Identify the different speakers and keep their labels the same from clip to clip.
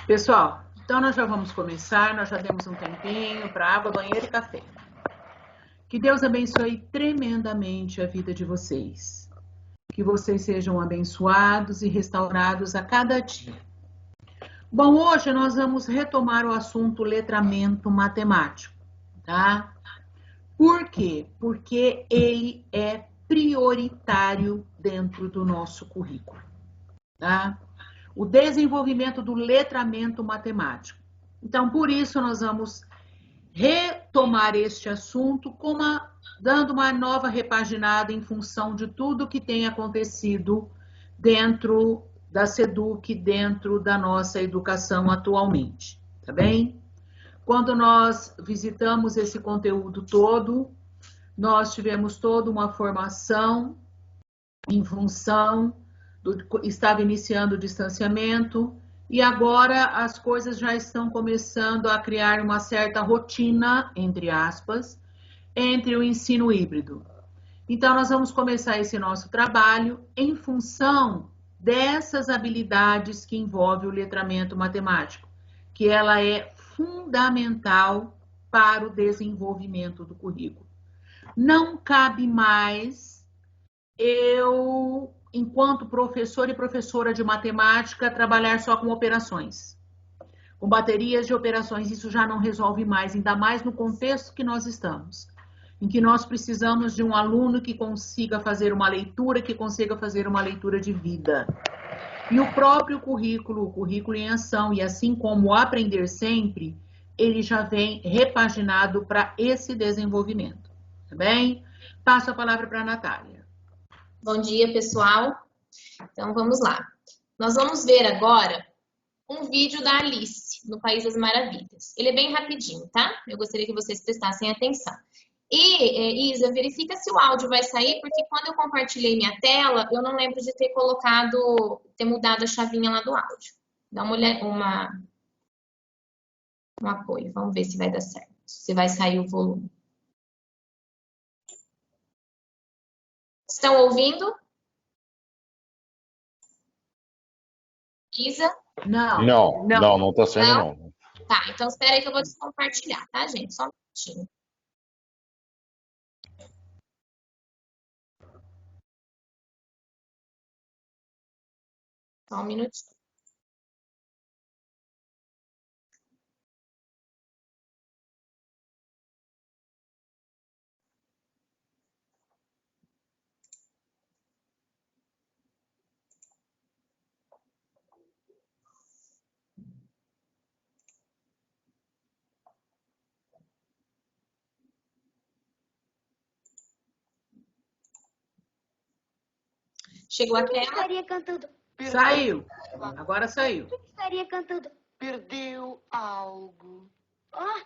Speaker 1: Pessoal, então nós já vamos começar, nós já temos um tempinho para água, banheiro e café. Que Deus abençoe tremendamente a vida de vocês. Que vocês sejam abençoados e restaurados a cada dia. Bom, hoje nós vamos retomar o assunto letramento matemático, tá? Por quê? Porque ele é prioritário dentro do nosso currículo, tá? O desenvolvimento do letramento matemático. Então, por isso, nós vamos retomar este assunto dando uma nova repaginada em função de tudo que tem acontecido dentro da SEDUC, dentro da nossa educação atualmente, tá bem? Quando nós visitamos esse conteúdo todo, nós tivemos toda uma formação em função estava iniciando o distanciamento e agora as coisas já estão começando a criar uma certa rotina, entre aspas, entre o ensino híbrido. Então, nós vamos começar esse nosso trabalho em função dessas habilidades que envolvem o letramento matemático, que ela é fundamental para o desenvolvimento do currículo. Não cabe mais eu, enquanto professor e professora de matemática, trabalhar só com operações, com baterias de operações. Isso já não resolve mais, ainda mais no contexto que nós estamos, em que nós precisamos de um aluno que consiga fazer uma leitura, que consiga fazer uma leitura de vida. E o próprio currículo, o currículo em ação, e assim como o Aprender Sempre, ele já vem repaginado para esse desenvolvimento, tá bem? Passo a palavra para a Natália.
Speaker 2: Bom dia, pessoal. Então, vamos lá. Nós vamos ver agora um vídeo da Alice, no País das Maravilhas. Ele é bem rapidinho, tá? Eu gostaria que vocês prestassem atenção. E, Isa, verifica se o áudio vai sair, porque quando eu compartilhei minha tela, eu não lembro de ter mudado a chavinha lá do áudio. Dá uma olhada, um apoio. Vamos ver se vai dar certo. Se vai sair o volume. Estão ouvindo? Isa?
Speaker 3: Não tá saindo não.
Speaker 2: Tá, então espera aí que eu vou descompartilhar, tá, gente? Só um minutinho. Só um minutinho. Chegou a tela?
Speaker 4: Estaria cantando.
Speaker 1: Saiu. Agora saiu.
Speaker 4: O que estaria cantando?
Speaker 5: Perdeu algo.
Speaker 4: Oh.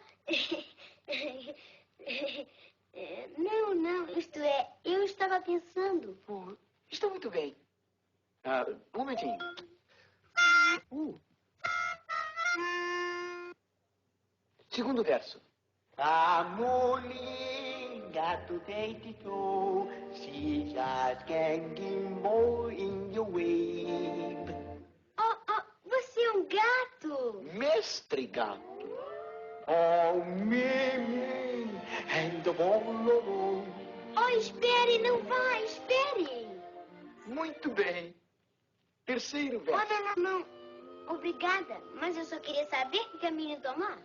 Speaker 4: Não. Isto é, eu estava pensando.
Speaker 5: Oh, está muito bem. Um momentinho. Segundo verso. A molinga to deitito, she just ganging boy in your wave.
Speaker 4: Oh, você é um gato.
Speaker 5: Mestre gato. Oh, Mimi, and the bolo.
Speaker 4: Oh, espere, não vá, espere.
Speaker 5: Muito bem. Terceiro verso.
Speaker 4: Oh, não. Obrigada, mas eu só queria saber que caminho tomar.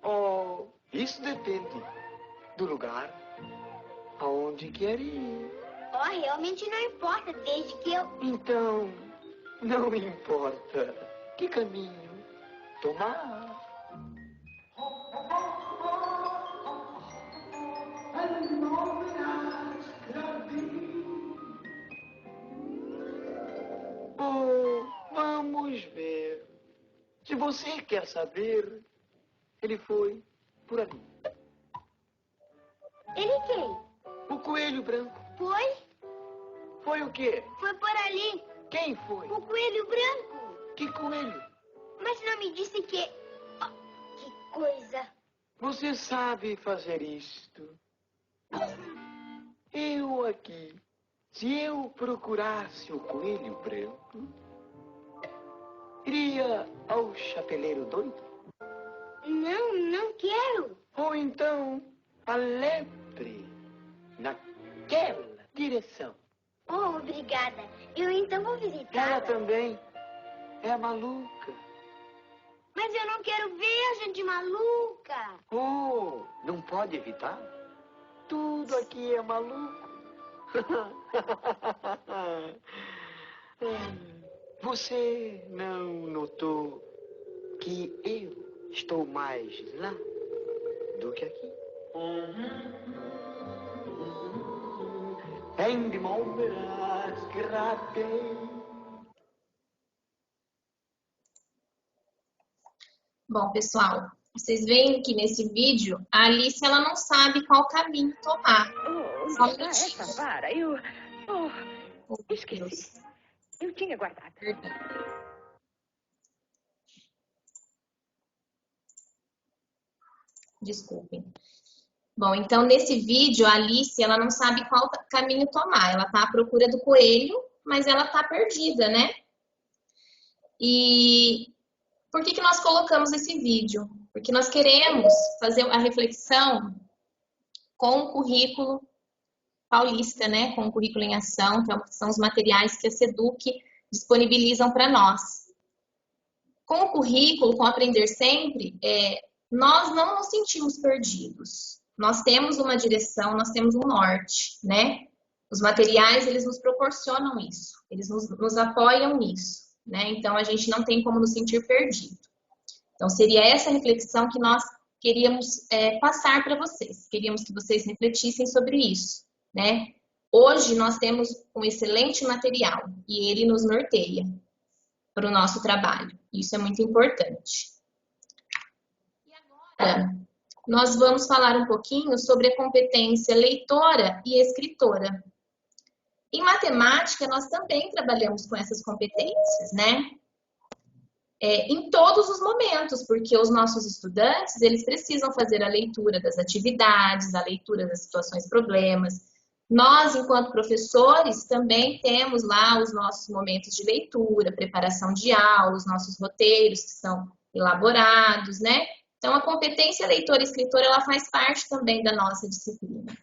Speaker 5: Oh, isso depende do lugar aonde quer ir.
Speaker 4: Oh, realmente não importa, desde que eu...
Speaker 5: Então, não importa que caminho tomar. Oh, vamos ver. Se você quer saber, ele foi por ali.
Speaker 4: Ele quem?
Speaker 5: O coelho branco.
Speaker 4: Foi?
Speaker 5: Foi o quê?
Speaker 4: Foi por ali.
Speaker 5: Quem foi?
Speaker 4: O coelho branco.
Speaker 5: Que coelho?
Speaker 4: Mas não me disse que... Oh, que coisa.
Speaker 5: Você sabe fazer isto. Eu aqui. Se eu procurasse o coelho branco, iria ao chapeleiro doido?
Speaker 4: Não, não quero.
Speaker 5: Ou então a lepre naquela direção?
Speaker 4: Oh, obrigada. Eu então vou visitá-la.
Speaker 5: Ela também é a maluca.
Speaker 4: Mas eu não quero ver a gente maluca.
Speaker 5: Oh, não pode evitar? Tudo aqui é maluco. Você não notou que eu estou mais lá do que aqui? Häng Momberas Gratem.
Speaker 2: Bom, pessoal, vocês veem que nesse vídeo a Alice ela não sabe qual caminho tomar. Só um minutinho.
Speaker 6: Para, eu...
Speaker 2: Oh,
Speaker 6: esqueci.
Speaker 2: Deus.
Speaker 6: Eu tinha guardado.
Speaker 2: Perdão. Desculpem. Bom, então nesse vídeo a Alice ela não sabe qual caminho tomar. Ela está à procura do coelho, mas ela está perdida, né? E por que nós colocamos esse vídeo? Porque nós queremos fazer a reflexão com o currículo paulista, né? Com o currículo em ação, que são os materiais que a SEDUC disponibilizam para nós. Com o currículo, com o Aprender Sempre, nós não nos sentimos perdidos. Nós temos uma direção, nós temos um norte, né? Os materiais, eles nos proporcionam isso, eles nos apoiam nisso, né? Então, a gente não tem como nos sentir perdido. Então, seria essa reflexão que nós queríamos passar para vocês. Queríamos que vocês refletissem sobre isso, né? Hoje, nós temos um excelente material e ele nos norteia para o nosso trabalho. Isso é muito importante. E agora, nós vamos falar um pouquinho sobre a competência leitora e escritora. Em matemática, nós também trabalhamos com essas competências, né? Em todos os momentos, porque os nossos estudantes, eles precisam fazer a leitura das atividades, a leitura das situações, problemas. Nós, enquanto professores, também temos lá os nossos momentos de leitura, preparação de aula, os nossos roteiros que são elaborados, né? Então, a competência leitora e escritora, ela faz parte também da nossa disciplina.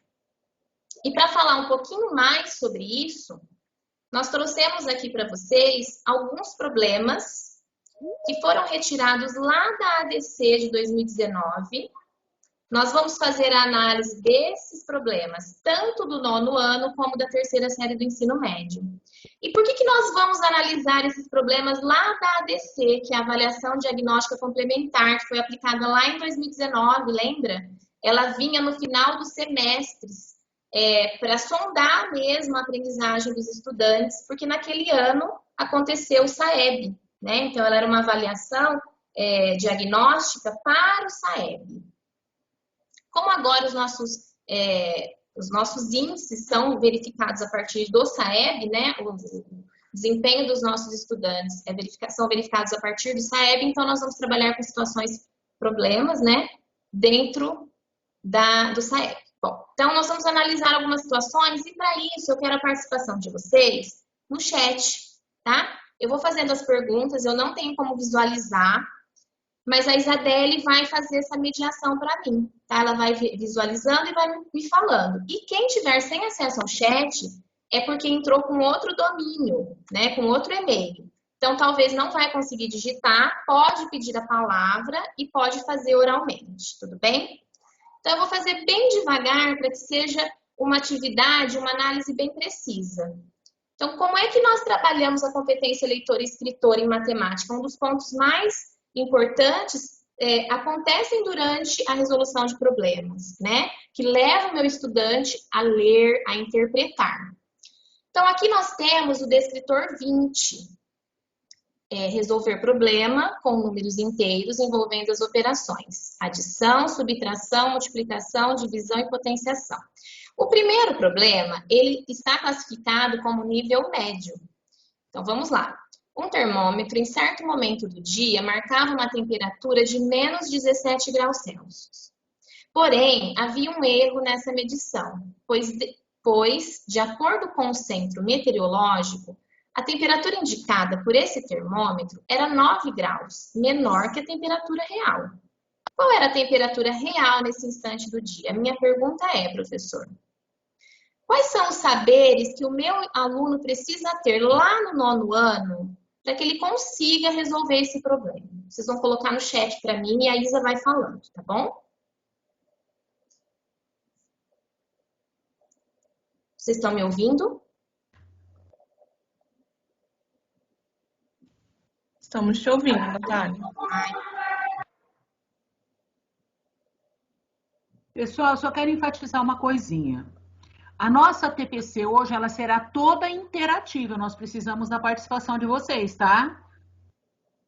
Speaker 2: E para falar um pouquinho mais sobre isso, nós trouxemos aqui para vocês alguns problemas que foram retirados lá da ADC de 2019. Nós vamos fazer a análise desses problemas, tanto do 9º ano como da 3ª série do ensino médio. E por que nós vamos analisar esses problemas lá da ADC, que é a Avaliação Diagnóstica Complementar, que foi aplicada lá em 2019, lembra? Ela vinha no final dos semestres, para sondar mesmo a aprendizagem dos estudantes, porque naquele ano aconteceu o SAEB, né? Então, ela era uma avaliação diagnóstica para o SAEB. Como agora os nossos índices são verificados a partir do SAEB, né? O desempenho dos nossos estudantes são verificados a partir do SAEB, então nós vamos trabalhar com situações, problemas, né? Dentro do SAEB. Bom, então nós vamos analisar algumas situações e para isso eu quero a participação de vocês no chat, tá? Eu vou fazendo as perguntas, eu não tenho como visualizar, mas a Isadele vai fazer essa mediação para mim, tá? Ela vai visualizando e vai me falando. E quem tiver sem acesso ao chat é porque entrou com outro domínio, né? Com outro e-mail. Então, talvez não vai conseguir digitar, pode pedir a palavra e pode fazer oralmente, tudo bem? Então, eu vou fazer bem devagar para que seja uma atividade, uma análise bem precisa. Então, como é que nós trabalhamos a competência leitora e escritora em matemática? Um dos pontos mais importantes acontecem durante a resolução de problemas, né? Que leva o meu estudante a ler, a interpretar. Então, aqui nós temos o descritor 20. Resolver problema com números inteiros envolvendo as operações. Adição, subtração, multiplicação, divisão e potenciação. O primeiro problema, ele está classificado como nível médio. Então, vamos lá. Um termômetro, em certo momento do dia, marcava uma temperatura de menos 17 graus Celsius. Porém, havia um erro nessa medição, pois de acordo com o centro meteorológico, A temperatura indicada por esse termômetro era 9 graus, menor que a temperatura real. Qual era a temperatura real nesse instante do dia? A minha pergunta é, professor, quais são os saberes que o meu aluno precisa ter lá no 9º ano para que ele consiga resolver esse problema? Vocês vão colocar no chat para mim e a Isa vai falando, tá bom? Vocês estão me ouvindo?
Speaker 6: Estamos te ouvindo, Natália.
Speaker 1: Pessoal, só quero enfatizar uma coisinha. A nossa TPC hoje, ela será toda interativa. Nós precisamos da participação de vocês, tá?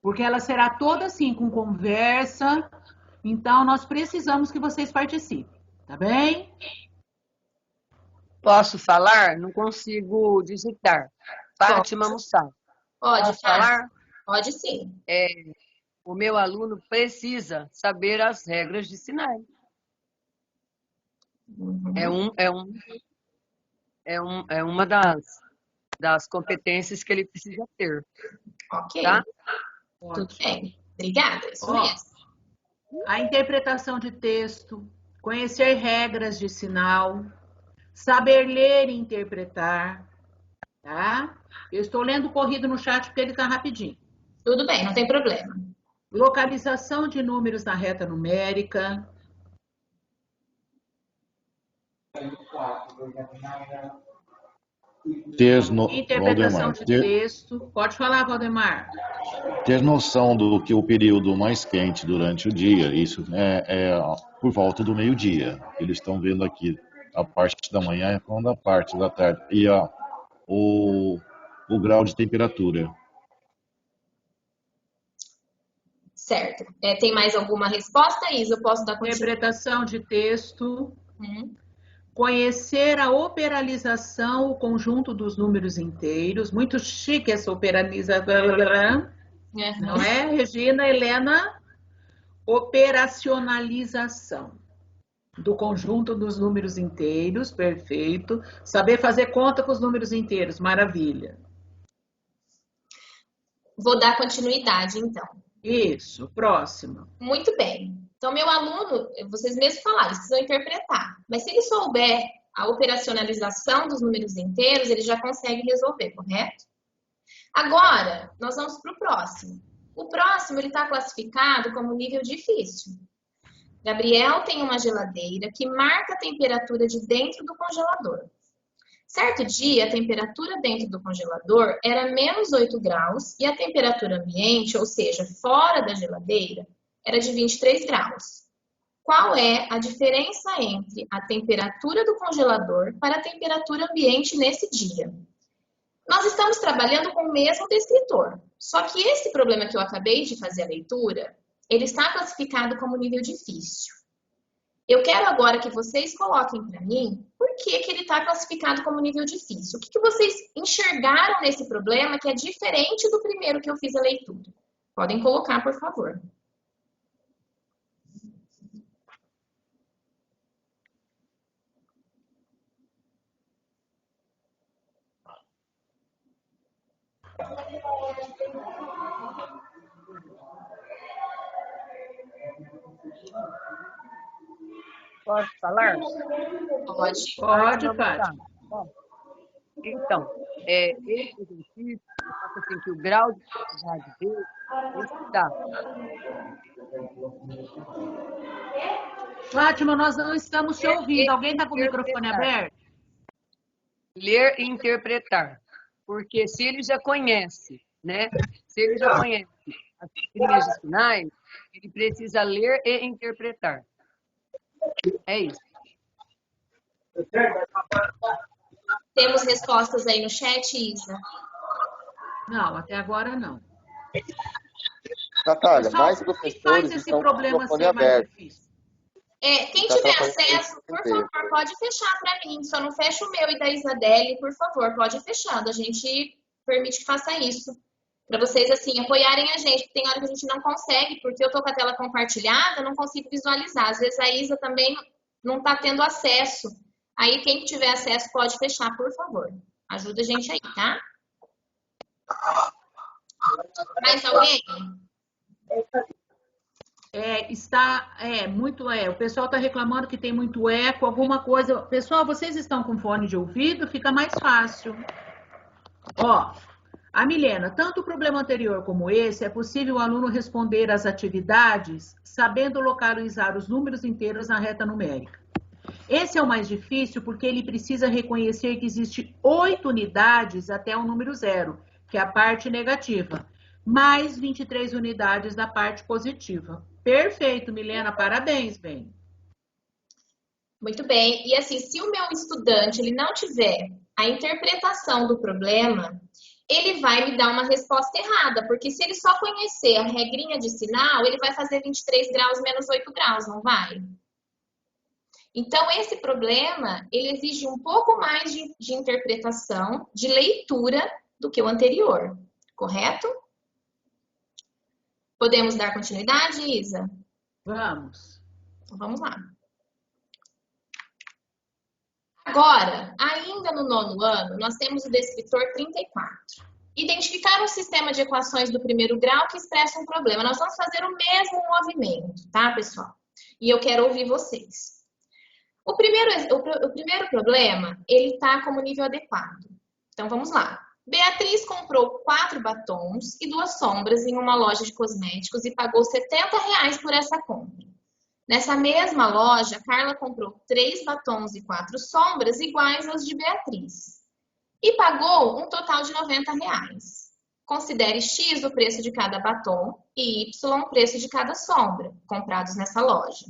Speaker 1: Porque ela será toda assim, com conversa. Então, nós precisamos que vocês participem, tá bem?
Speaker 7: Posso falar? Não consigo digitar. Fátima Mussá.
Speaker 2: Pode
Speaker 7: falar?
Speaker 2: Pode sim.
Speaker 7: O meu aluno precisa saber as regras de sinais. É uma das competências que ele precisa ter.
Speaker 2: Ok.
Speaker 7: Tá?
Speaker 2: Tudo bem. Obrigada, isso mesmo.
Speaker 1: A interpretação de texto, conhecer regras de sinal, saber ler e interpretar, tá? Eu estou lendo corrido no chat porque ele está rapidinho.
Speaker 2: Tudo bem, não tem problema.
Speaker 1: Localização de números na reta numérica. Interpretação de texto. Pode falar, Valdemar.
Speaker 3: Ter noção do que o período mais quente durante o dia, isso é por volta do meio-dia. Eles estão vendo aqui a parte da manhã com a parte da tarde. E o grau de temperatura.
Speaker 2: Certo. Tem mais alguma resposta, Isa? Eu posso dar continuidade?
Speaker 1: Interpretação de texto. Conhecer a operalização, o conjunto dos números inteiros. Muito chique essa operalização. Não é, Regina, Helena? Operacionalização do conjunto dos números inteiros, perfeito. Saber fazer conta com os números inteiros, maravilha.
Speaker 2: Vou dar continuidade, então.
Speaker 1: Isso, próximo.
Speaker 2: Muito bem. Então, meu aluno, vocês mesmos falaram, eles precisam interpretar. Mas se ele souber a operacionalização dos números inteiros, ele já consegue resolver, correto? Agora, nós vamos para o próximo. O próximo, ele está classificado como nível difícil. Gabriel tem uma geladeira que marca a temperatura de dentro do congelador. Certo dia, a temperatura dentro do congelador era menos 8 graus e a temperatura ambiente, ou seja, fora da geladeira, era de 23 graus. Qual é a diferença entre a temperatura do congelador para a temperatura ambiente nesse dia? Nós estamos trabalhando com o mesmo descritor, só que esse problema que eu acabei de fazer a leitura, ele está classificado como nível difícil. Eu quero agora que vocês coloquem para mim por que ele está classificado como nível difícil. O que vocês enxergaram nesse problema que é diferente do primeiro que eu fiz a leitura? Podem colocar, por favor.
Speaker 7: Posso falar?
Speaker 2: Pode.
Speaker 1: Pode, Fátima.
Speaker 7: Então, esse exercício mostra assim, que o grau de dificuldade dele é estudar.
Speaker 1: Fátima, nós não estamos te ouvindo. Alguém está com o microfone aberto?
Speaker 7: Ler e interpretar. Porque se ele já conhece, né? Se ele já conhece as linhas de sinais, ele precisa ler e interpretar. É isso.
Speaker 2: Temos respostas aí no chat, Isa?
Speaker 1: Não, até agora não.
Speaker 8: Natália,
Speaker 1: Pessoal,
Speaker 8: mais
Speaker 1: o que
Speaker 8: professores
Speaker 1: faz esse
Speaker 8: estão com o
Speaker 1: problema
Speaker 8: microfone
Speaker 1: ser mais
Speaker 8: aberto.
Speaker 1: difícil?
Speaker 2: Quem tiver acesso, por favor, pode fechar para mim. Só não fecha o meu e da Isabelle, por favor, pode ir fechando. A gente permite que faça isso. Para vocês, assim, apoiarem a gente. Tem hora que a gente não consegue, porque eu tô com a tela compartilhada, não consigo visualizar. Às vezes a Isa também não está tendo acesso. Aí, quem tiver acesso pode fechar, por favor. Ajuda a gente aí, tá? Mais alguém?
Speaker 1: O pessoal está reclamando que tem muito eco, alguma coisa. Pessoal, vocês estão com fone de ouvido? Fica mais fácil. Ó, a Milena, tanto o problema anterior como esse, é possível o aluno responder às atividades sabendo localizar os números inteiros na reta numérica. Esse é o mais difícil porque ele precisa reconhecer que existe 8 unidades até o número 0, que é a parte negativa, mais 23 unidades da parte positiva. Perfeito, Milena, parabéns, bem.
Speaker 2: Muito bem. E assim, se o meu estudante ele não tiver a interpretação do problema, ele vai me dar uma resposta errada, porque se ele só conhecer a regrinha de sinal, ele vai fazer 23 graus menos 8 graus, não vai? Então, esse problema, ele exige um pouco mais de interpretação, de leitura do que o anterior, correto? Podemos dar continuidade, Isa?
Speaker 1: Vamos.
Speaker 2: Então, vamos lá. Agora, ainda no 9º ano, nós temos o descritor 34. Identificar um sistema de equações do primeiro grau que expressa um problema. Nós vamos fazer o mesmo movimento, tá, pessoal? E eu quero ouvir vocês. O primeiro problema, ele está como nível adequado. Então, vamos lá. Beatriz comprou 4 batons e 2 sombras em uma loja de cosméticos e pagou R$70 por essa compra. Nessa mesma loja, Carla comprou 3 batons e 4 sombras iguais aos de Beatriz e pagou um total de R$90. Considere X o preço de cada batom e Y o preço de cada sombra comprados nessa loja.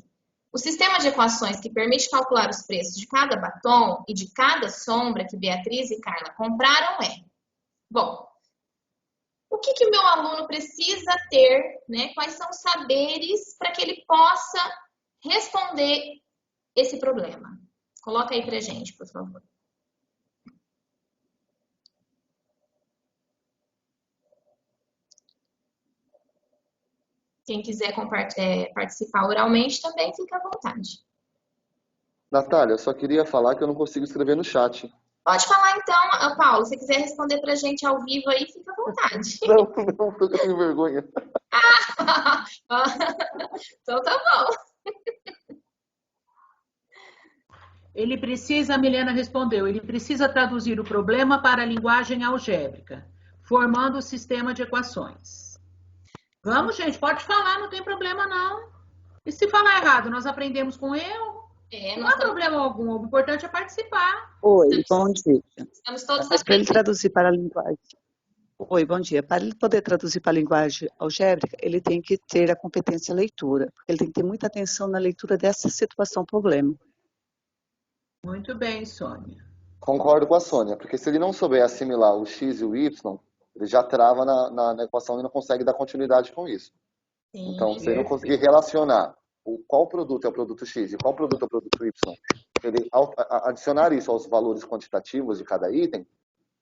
Speaker 2: O sistema de equações que permite calcular os preços de cada batom e de cada sombra que Beatriz e Carla compraram é... Bom, o que o meu aluno precisa ter, né? Quais são os saberes para que ele possa responder esse problema? Coloca aí pra gente, por favor. Quem quiser participar oralmente também fica à vontade.
Speaker 8: Natália, eu só queria falar que eu não consigo escrever no chat.
Speaker 2: Pode falar então, Paulo. Se quiser responder pra gente ao vivo aí, fica à vontade.
Speaker 8: Não, porque eu tenho vergonha.
Speaker 2: Então tá bom.
Speaker 1: A Milena respondeu, ele precisa traduzir o problema para a linguagem algébrica, formando o sistema de equações. Vamos, gente, pode falar, não tem problema não. E se falar errado, nós aprendemos com erro? Não há problema algum, o importante é participar.
Speaker 9: Oi, bom dia.
Speaker 2: Estamos todos
Speaker 9: Mas para ele traduzir para a linguagem... Oi, bom dia. Para ele poder traduzir para a linguagem algébrica, ele tem que ter a competência leitura. Ele tem que ter muita atenção na leitura dessa situação, problema.
Speaker 1: Muito bem, Sônia.
Speaker 8: Concordo com a Sônia, porque se ele não souber assimilar o X e o Y, ele já trava na equação e não consegue dar continuidade com isso. Sim, então, se ele não conseguir relacionar qual produto é o produto X e qual produto é o produto Y, ele adicionar isso aos valores quantitativos de cada item,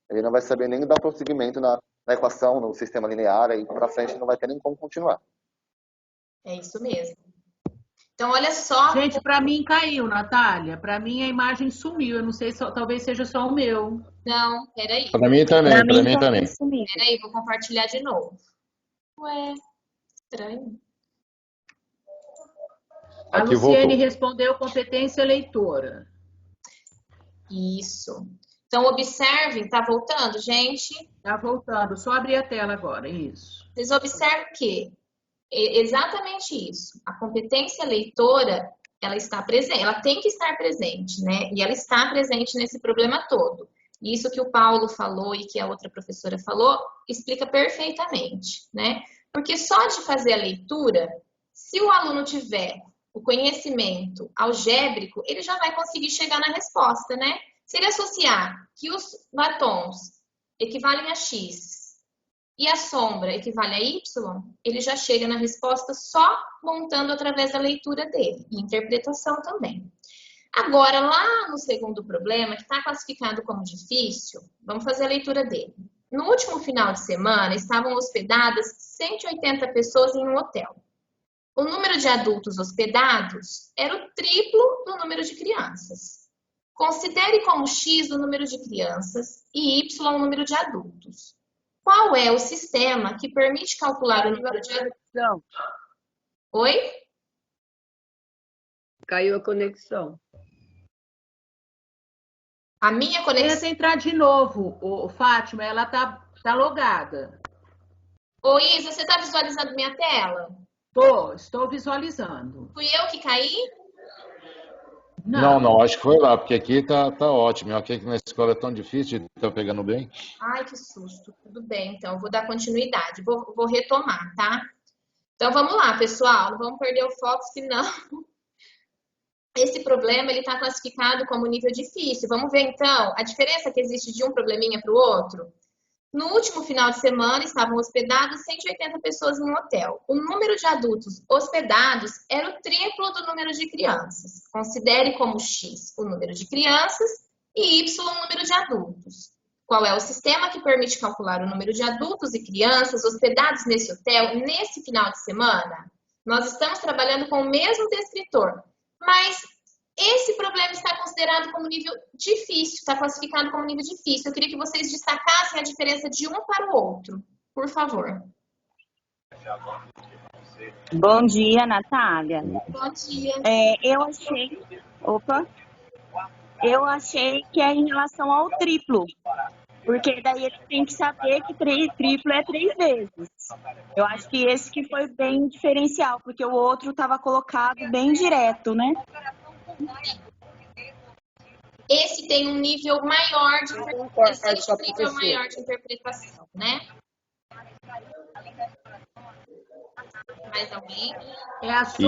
Speaker 8: ele não vai saber nem dar prosseguimento na equação, no sistema linear, aí para frente não vai ter nem como continuar.
Speaker 2: É isso mesmo. Então, olha só...
Speaker 1: Gente, para mim caiu, Natália. Para mim a imagem sumiu. Eu não sei, talvez seja só o meu.
Speaker 2: Não, peraí.
Speaker 3: Para mim também, para mim também.
Speaker 2: Peraí, vou compartilhar de novo. Ué, estranho.
Speaker 1: A Luciene respondeu competência leitora.
Speaker 2: Isso. Então, observem, tá voltando, gente?
Speaker 1: Tá voltando, só abrir a tela agora, isso.
Speaker 2: Vocês observam que exatamente isso. A competência leitora, ela está presente, ela tem que estar presente, né? E ela está presente nesse problema todo. Isso que o Paulo falou e que a outra professora falou, explica perfeitamente, né? Porque só de fazer a leitura, se o aluno tiver o conhecimento algébrico, ele já vai conseguir chegar na resposta, né? Se ele associar que os batons equivalem a X e a sombra equivale a Y, ele já chega na resposta só montando através da leitura dele e interpretação também. Agora, lá no segundo problema, que está classificado como difícil, vamos fazer a leitura dele. No último final de semana, estavam hospedadas 180 pessoas em um hotel. O número de adultos hospedados era o triplo do número de crianças. Considere como X o número de crianças e Y o número de adultos. Qual é o sistema que permite calcular o número de...
Speaker 7: Não,
Speaker 2: Oi?
Speaker 7: caiu a conexão.
Speaker 2: A minha conexão...
Speaker 1: Tenta entrar de novo, Fátima, ela tá logada.
Speaker 2: Ô, Isa, você tá visualizando minha tela?
Speaker 1: Estou visualizando.
Speaker 2: Fui eu que caí?
Speaker 3: Não, acho que foi lá, porque aqui tá ótimo. Aqui na escola é tão difícil, tá pegando bem.
Speaker 2: Ai, que susto. Tudo bem, então, vou dar continuidade. Vou retomar, tá? Então, vamos lá, pessoal. Não vamos perder o foco, senão... Esse problema, ele está classificado como nível difícil. Vamos ver, então, a diferença que existe de um probleminha para o outro? No último final de semana, estavam hospedados 180 pessoas em um hotel. O número de adultos hospedados era o triplo do número de crianças. Considere como X o número de crianças e Y o número de adultos. Qual é o sistema que permite calcular o número de adultos e crianças hospedados nesse hotel nesse final de semana? Nós estamos trabalhando com o mesmo descritor, mas esse problema está considerado como nível difícil, está classificado como nível difícil. Eu queria que vocês destacassem a diferença de um para o outro, por favor.
Speaker 10: Bom dia, Natália.
Speaker 2: Bom dia.
Speaker 10: Eu achei que é em relação ao triplo, porque daí ele tem que saber que triplo é 3 vezes. Eu acho que esse que foi bem diferencial, porque o outro estava colocado bem direto, né?
Speaker 2: Esse tem um nível maior de interpretação. Existe um nível maior de interpretação, né? Mais alguém?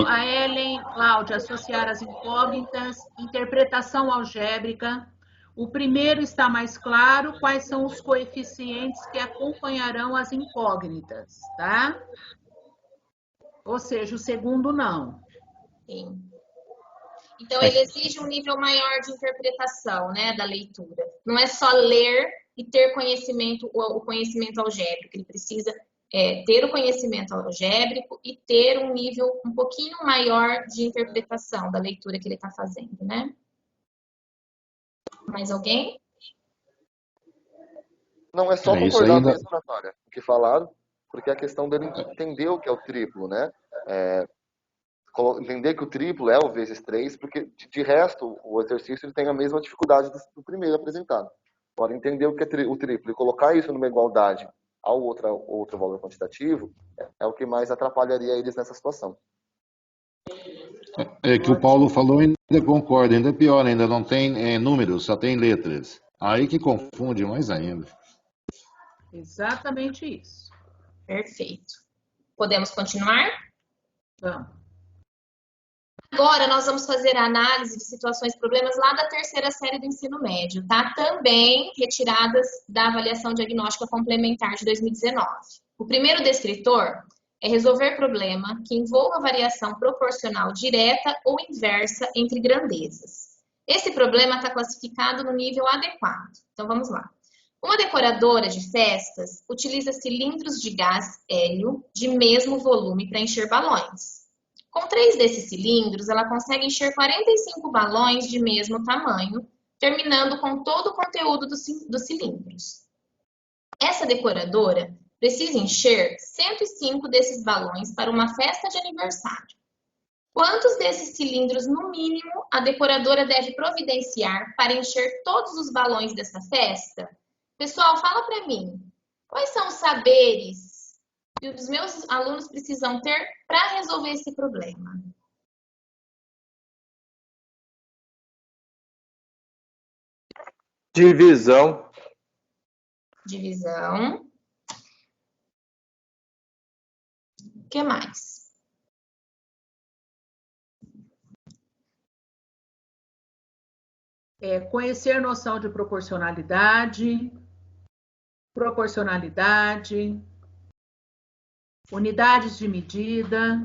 Speaker 1: A Ellen, Cláudia, associar as incógnitas, interpretação algébrica. O primeiro está mais claro, quais são os coeficientes que acompanharão as incógnitas, tá? Ou seja, o segundo não.
Speaker 2: Sim. Então, ele exige um nível maior de interpretação, né, da leitura. Não é só ler e ter conhecimento, o conhecimento algébrico. Ele precisa ter o conhecimento algébrico e ter um nível um pouquinho maior de interpretação da leitura que ele está fazendo, né? Mais alguém?
Speaker 8: Não, é só concordar mesmo, Natália, o que falaram, porque a questão dele entender o que é o triplo, né? Entender que o triplo é o vezes 3, porque de resto o exercício ele tem a mesma dificuldade do primeiro apresentado. Agora, entender o que é o triplo e colocar isso numa igualdade ao outro valor quantitativo é o que mais atrapalharia eles nessa situação.
Speaker 3: É que o Paulo falou, ainda concordo, ainda é pior, ainda não tem números, só tem letras. Aí que confunde mais ainda.
Speaker 1: Exatamente isso.
Speaker 2: Perfeito. Podemos continuar?
Speaker 1: Vamos.
Speaker 2: Agora nós vamos fazer a análise de situações e problemas lá da terceira série do ensino médio, tá? Também retiradas da avaliação diagnóstica complementar de 2019. O primeiro descritor é resolver problema que envolva variação proporcional direta ou inversa entre grandezas. Esse problema está classificado no nível adequado. Então vamos lá. Uma decoradora de festas utiliza cilindros de gás hélio de mesmo volume para encher balões. Com 3 desses cilindros, ela consegue encher 45 balões de mesmo tamanho, terminando com todo o conteúdo dos cilindros. Essa decoradora precisa encher 105 desses balões para uma festa de aniversário. Quantos desses cilindros, no mínimo, a decoradora deve providenciar para encher todos os balões dessa festa? Pessoal, fala para mim, quais são os saberes que os meus alunos precisam ter para resolver esse problema?
Speaker 11: Divisão.
Speaker 2: Divisão. O que mais?
Speaker 1: Conhecer noção de proporcionalidade, unidades de medida.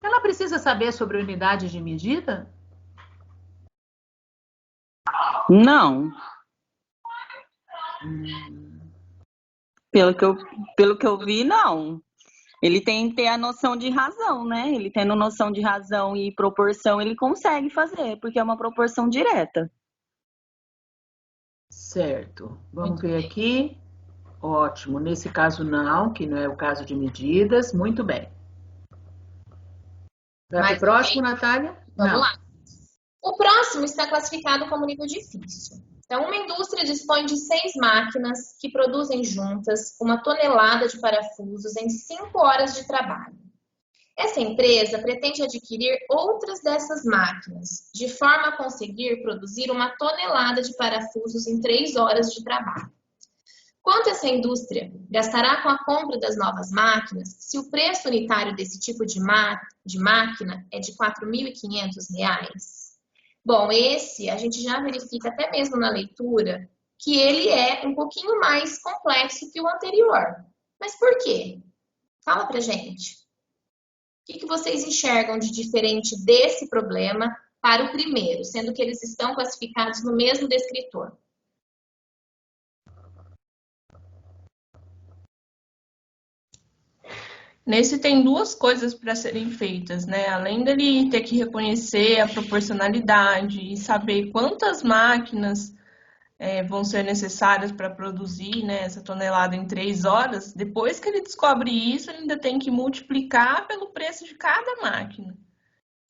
Speaker 1: Ela precisa saber sobre unidades de medida?
Speaker 10: Não. Pelo que eu vi, não. Ele tem que ter a noção de razão, né? Ele tendo noção de razão e proporção, ele consegue fazer, porque é uma proporção direta.
Speaker 1: Certo. Vamos ver aqui. Ótimo. Nesse caso não, que não é o caso de medidas. Muito bem. Vai para o próximo, Natália?
Speaker 2: Vamos lá. O próximo está classificado como nível difícil. Então, uma indústria dispõe de 6 máquinas que produzem juntas 1 tonelada de parafusos em 5 horas de trabalho. Essa empresa pretende adquirir outras dessas máquinas, de forma a conseguir produzir 1 tonelada de parafusos em 3 horas de trabalho. Quanto essa indústria gastará com a compra das novas máquinas se o preço unitário desse tipo de máquina é de R$ 4.500? Bom, esse a gente já verifica até mesmo na leitura que ele é um pouquinho mais complexo que o anterior. Mas por quê? Fala pra gente. O que vocês enxergam de diferente desse problema para o primeiro, sendo que eles estão classificados no mesmo descritor?
Speaker 6: Nesse tem 2 coisas para serem feitas, né? Além dele ter que reconhecer a proporcionalidade e saber quantas máquinas vão ser necessárias para produzir, né, essa tonelada em 3 horas, depois que ele descobre isso, ele ainda tem que multiplicar pelo preço de cada máquina.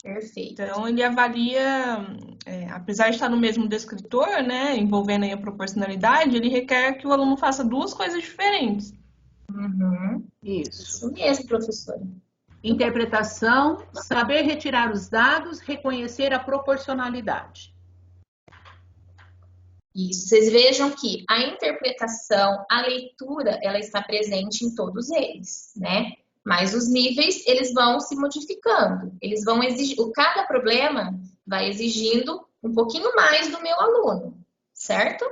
Speaker 2: Perfeito.
Speaker 6: Então, ele avalia, apesar de estar no mesmo descritor, né, envolvendo aí a proporcionalidade, ele requer que o aluno faça 2 coisas diferentes.
Speaker 2: Uhum. Isso mesmo, professora.
Speaker 1: Interpretação, saber retirar os dados, reconhecer a proporcionalidade.
Speaker 2: Isso, vocês vejam que a interpretação, a leitura, ela está presente em todos eles, né? Mas os níveis, eles vão se modificando. Eles vão exigir, cada problema vai exigindo um pouquinho mais do meu aluno, certo?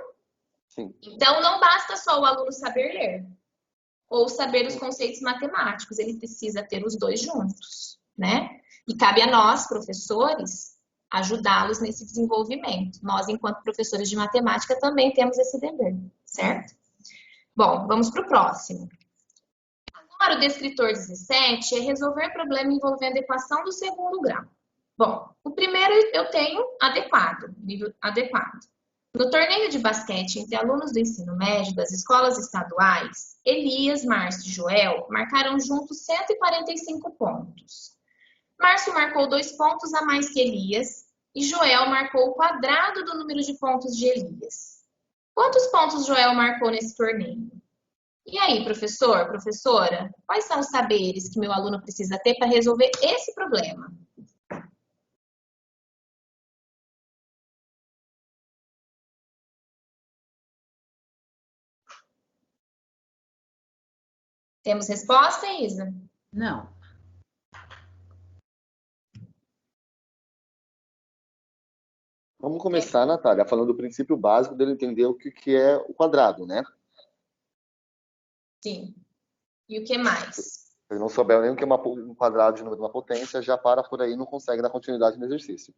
Speaker 8: Sim.
Speaker 2: Então, não basta só o aluno saber ler ou saber os conceitos matemáticos, ele precisa ter os 2 juntos, né? E cabe a nós, professores, ajudá-los nesse desenvolvimento. Nós, enquanto professores de matemática, também temos esse dever, certo? Bom, vamos para o próximo. Agora, o descritor 17 é resolver problema envolvendo equação do 2º grau. Bom, o primeiro eu tenho adequado, nível adequado. No torneio de basquete entre alunos do ensino médio das escolas estaduais, Elias, Márcio e Joel marcaram juntos 145 pontos. Márcio marcou 2 pontos a mais que Elias e Joel marcou o quadrado do número de pontos de Elias. Quantos pontos Joel marcou nesse torneio? E aí, professor, professora, quais são os saberes que meu aluno precisa ter para resolver esse problema? Temos resposta, Isa?
Speaker 1: Não.
Speaker 8: Vamos começar, Natália, falando do princípio básico dele entender o que é o quadrado, né?
Speaker 2: Sim. E o que mais?
Speaker 8: Se ele não souber nem o que é um quadrado de número de uma potência, já para por aí e não consegue dar continuidade no exercício.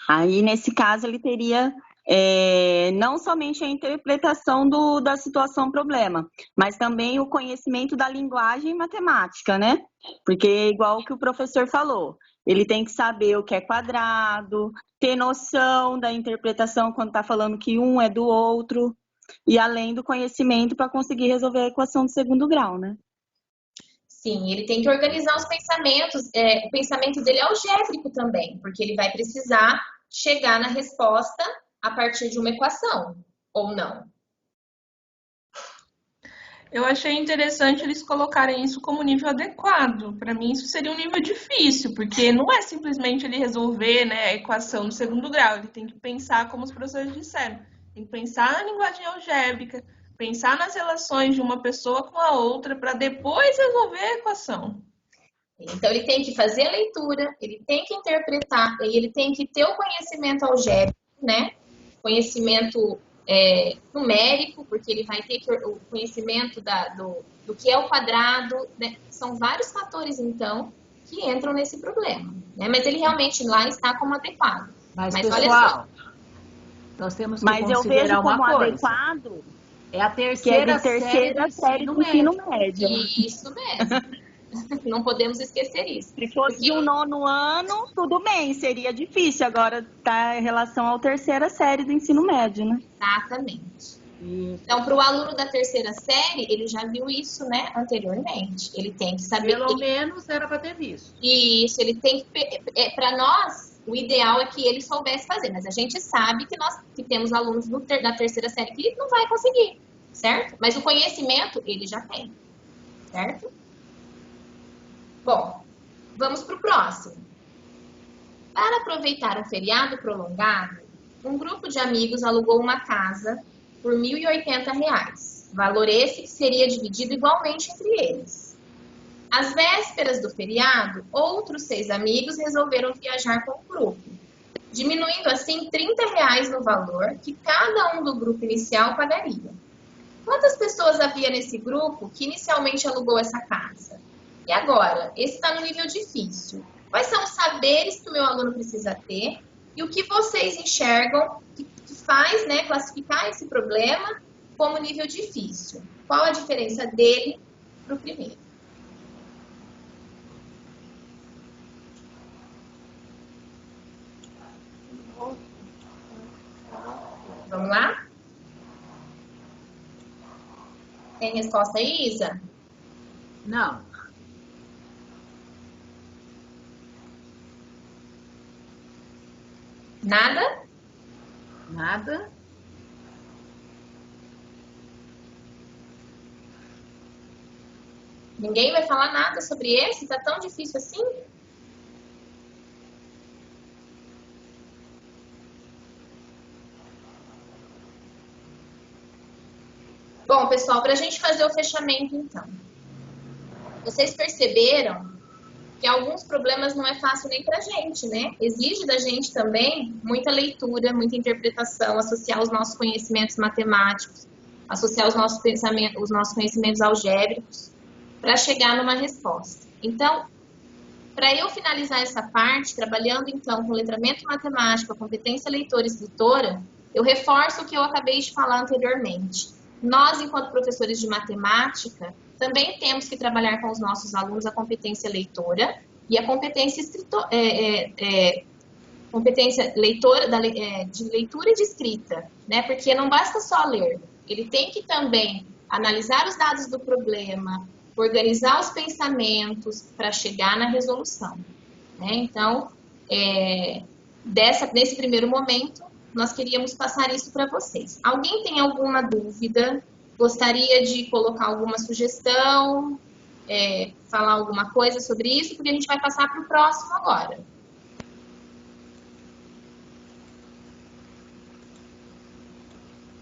Speaker 10: Aí, nesse caso, ele teria não somente a interpretação da situação problema, mas também o conhecimento da linguagem matemática, né? Porque, igual o que o professor falou, ele tem que saber o que é quadrado, ter noção da interpretação quando está falando que um é do outro, e além do conhecimento para conseguir resolver a equação do 2º grau, né?
Speaker 2: Sim, ele tem que organizar os pensamentos, o pensamento dele é algébrico também, porque ele vai precisar chegar na resposta a partir de uma equação, ou não?
Speaker 6: Eu achei interessante eles colocarem isso como nível adequado. Para mim, isso seria um nível difícil, porque não é simplesmente ele resolver, né, a equação do 2º grau. Ele tem que pensar, como os professores disseram, tem que pensar na linguagem algébrica, pensar nas relações de uma pessoa com a outra, para depois resolver a equação.
Speaker 2: Então, ele tem que fazer a leitura, ele tem que interpretar, e ele tem que ter o conhecimento algébrico, né? Conhecimento numérico, porque ele vai ter o conhecimento do que é o quadrado, né? São vários fatores, então, que entram nesse problema, né? Mas ele realmente lá está como adequado.
Speaker 1: Mas
Speaker 2: pessoal,
Speaker 1: olha só, nós temos que
Speaker 10: mas eu vejo
Speaker 1: considerar
Speaker 10: como
Speaker 1: uma coisa.
Speaker 10: adequado
Speaker 1: É a terceira série do ensino médio.
Speaker 2: Isso mesmo. Não podemos esquecer isso.
Speaker 10: Se fosse de um 9º ano, tudo bem, seria difícil. Agora tá em relação à 3ª série do ensino médio, né?
Speaker 2: Exatamente. Então, para o aluno da 3ª série, ele já viu isso, né, anteriormente. Ele tem que saber.
Speaker 1: Pelo menos era para ter visto.
Speaker 2: Isso, ele tem que. Para nós, o ideal é que ele soubesse fazer, mas a gente sabe que nós que temos alunos da 3ª série que não vai conseguir, certo? Mas o conhecimento ele já tem, certo? Bom, vamos para o próximo. Para aproveitar um feriado prolongado, um grupo de amigos alugou uma casa por R$ 1.080, valor esse que seria dividido igualmente entre eles. Às vésperas do feriado, outros 6 amigos resolveram viajar com o grupo, diminuindo assim R$ 30 no valor que cada um do grupo inicial pagaria. Quantas pessoas havia nesse grupo que inicialmente alugou essa casa? E agora, esse está no nível difícil. Quais são os saberes que o meu aluno precisa ter e o que vocês enxergam que faz, né, classificar esse problema como nível difícil? Qual a diferença dele para o primeiro? Vamos lá? Tem resposta aí, Isa?
Speaker 1: Não.
Speaker 2: Nada?
Speaker 1: Nada.
Speaker 2: Ninguém vai falar nada sobre esse? Tá tão difícil assim? Bom, pessoal, para a gente fazer o fechamento, então. Vocês perceberam que alguns problemas não é fácil nem para a gente, né? Exige da gente também muita leitura, muita interpretação, associar os nossos conhecimentos matemáticos, associar os nossos conhecimentos algébricos para chegar numa resposta. Então, para eu finalizar essa parte, trabalhando então com letramento matemático, a competência leitora e escritora, eu reforço o que eu acabei de falar anteriormente. Nós, enquanto professores de matemática, também temos que trabalhar com os nossos alunos a competência leitora e a competência competência leitora, de leitura e de escrita, né? Porque não basta só ler, ele tem que também analisar os dados do problema, organizar os pensamentos para chegar na resolução, né? Então, nesse primeiro momento, nós queríamos passar isso para vocês. Alguém tem alguma dúvida? Gostaria de colocar alguma sugestão, falar alguma coisa sobre isso, porque a gente vai passar para o próximo agora.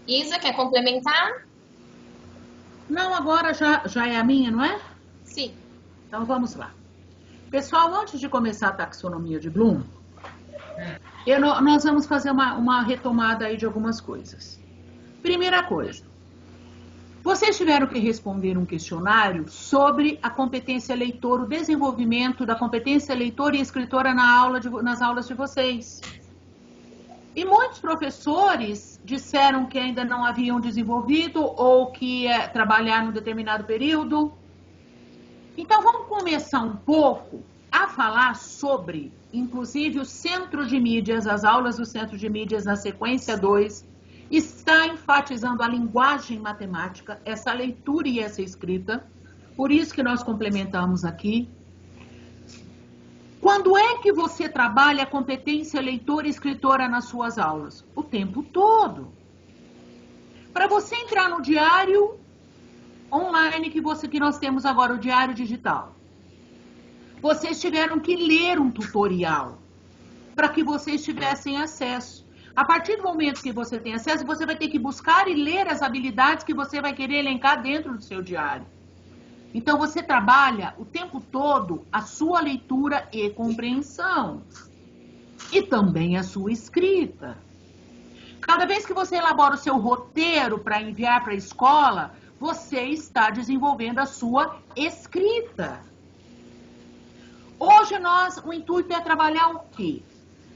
Speaker 2: Isa, quer complementar?
Speaker 1: Não, agora já é a minha, não é?
Speaker 2: Sim.
Speaker 1: Então vamos lá. Pessoal, antes de começar a taxonomia de Bloom, nós vamos fazer uma retomada aí de algumas coisas. Primeira coisa, vocês tiveram que responder um questionário sobre a competência leitora, o desenvolvimento da competência leitora e escritora nas aulas de vocês. E muitos professores disseram que ainda não haviam desenvolvido ou que trabalhar num determinado período. Então, vamos começar um pouco a falar sobre, inclusive, o centro de mídias, as aulas do centro de mídias na sequência 2, está enfatizando a linguagem matemática, essa leitura e essa escrita, por isso que nós complementamos aqui. Quando é que você trabalha a competência leitora e escritora nas suas aulas? O tempo todo. Para você entrar no diário online que nós temos agora, o diário digital, vocês tiveram que ler um tutorial para que vocês tivessem acesso. A partir do momento que você tem acesso, você vai ter que buscar e ler as habilidades que você vai querer elencar dentro do seu diário. Então, você trabalha o tempo todo a sua leitura e compreensão. E também a sua escrita. Cada vez que você elabora o seu roteiro para enviar para a escola, você está desenvolvendo a sua escrita. Hoje, o intuito é trabalhar o quê?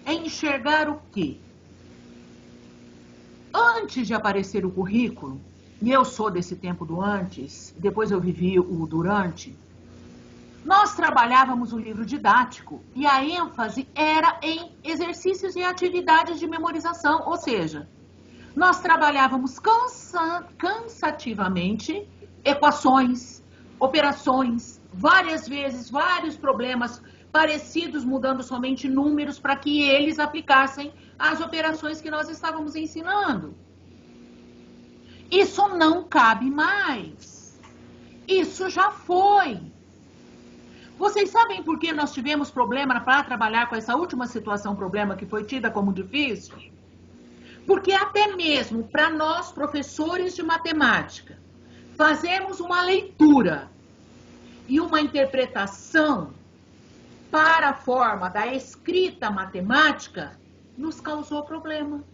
Speaker 1: É enxergar o quê? Antes de aparecer o currículo, e eu sou desse tempo do antes, depois eu vivi o durante, Nós trabalhávamos o livro didático e a ênfase era em exercícios e atividades de memorização, ou seja, nós trabalhávamos cansativamente equações, operações, várias vezes, vários problemas parecidos, mudando somente números para que eles aplicassem as operações que nós estávamos ensinando. Isso não cabe mais. Isso já foi. Vocês sabem por que nós tivemos problema para trabalhar com essa última situação, problema que foi tida como difícil? Porque até mesmo para nós, professores de matemática, fazermos uma leitura e uma interpretação para a forma da escrita matemática, nos causou problema.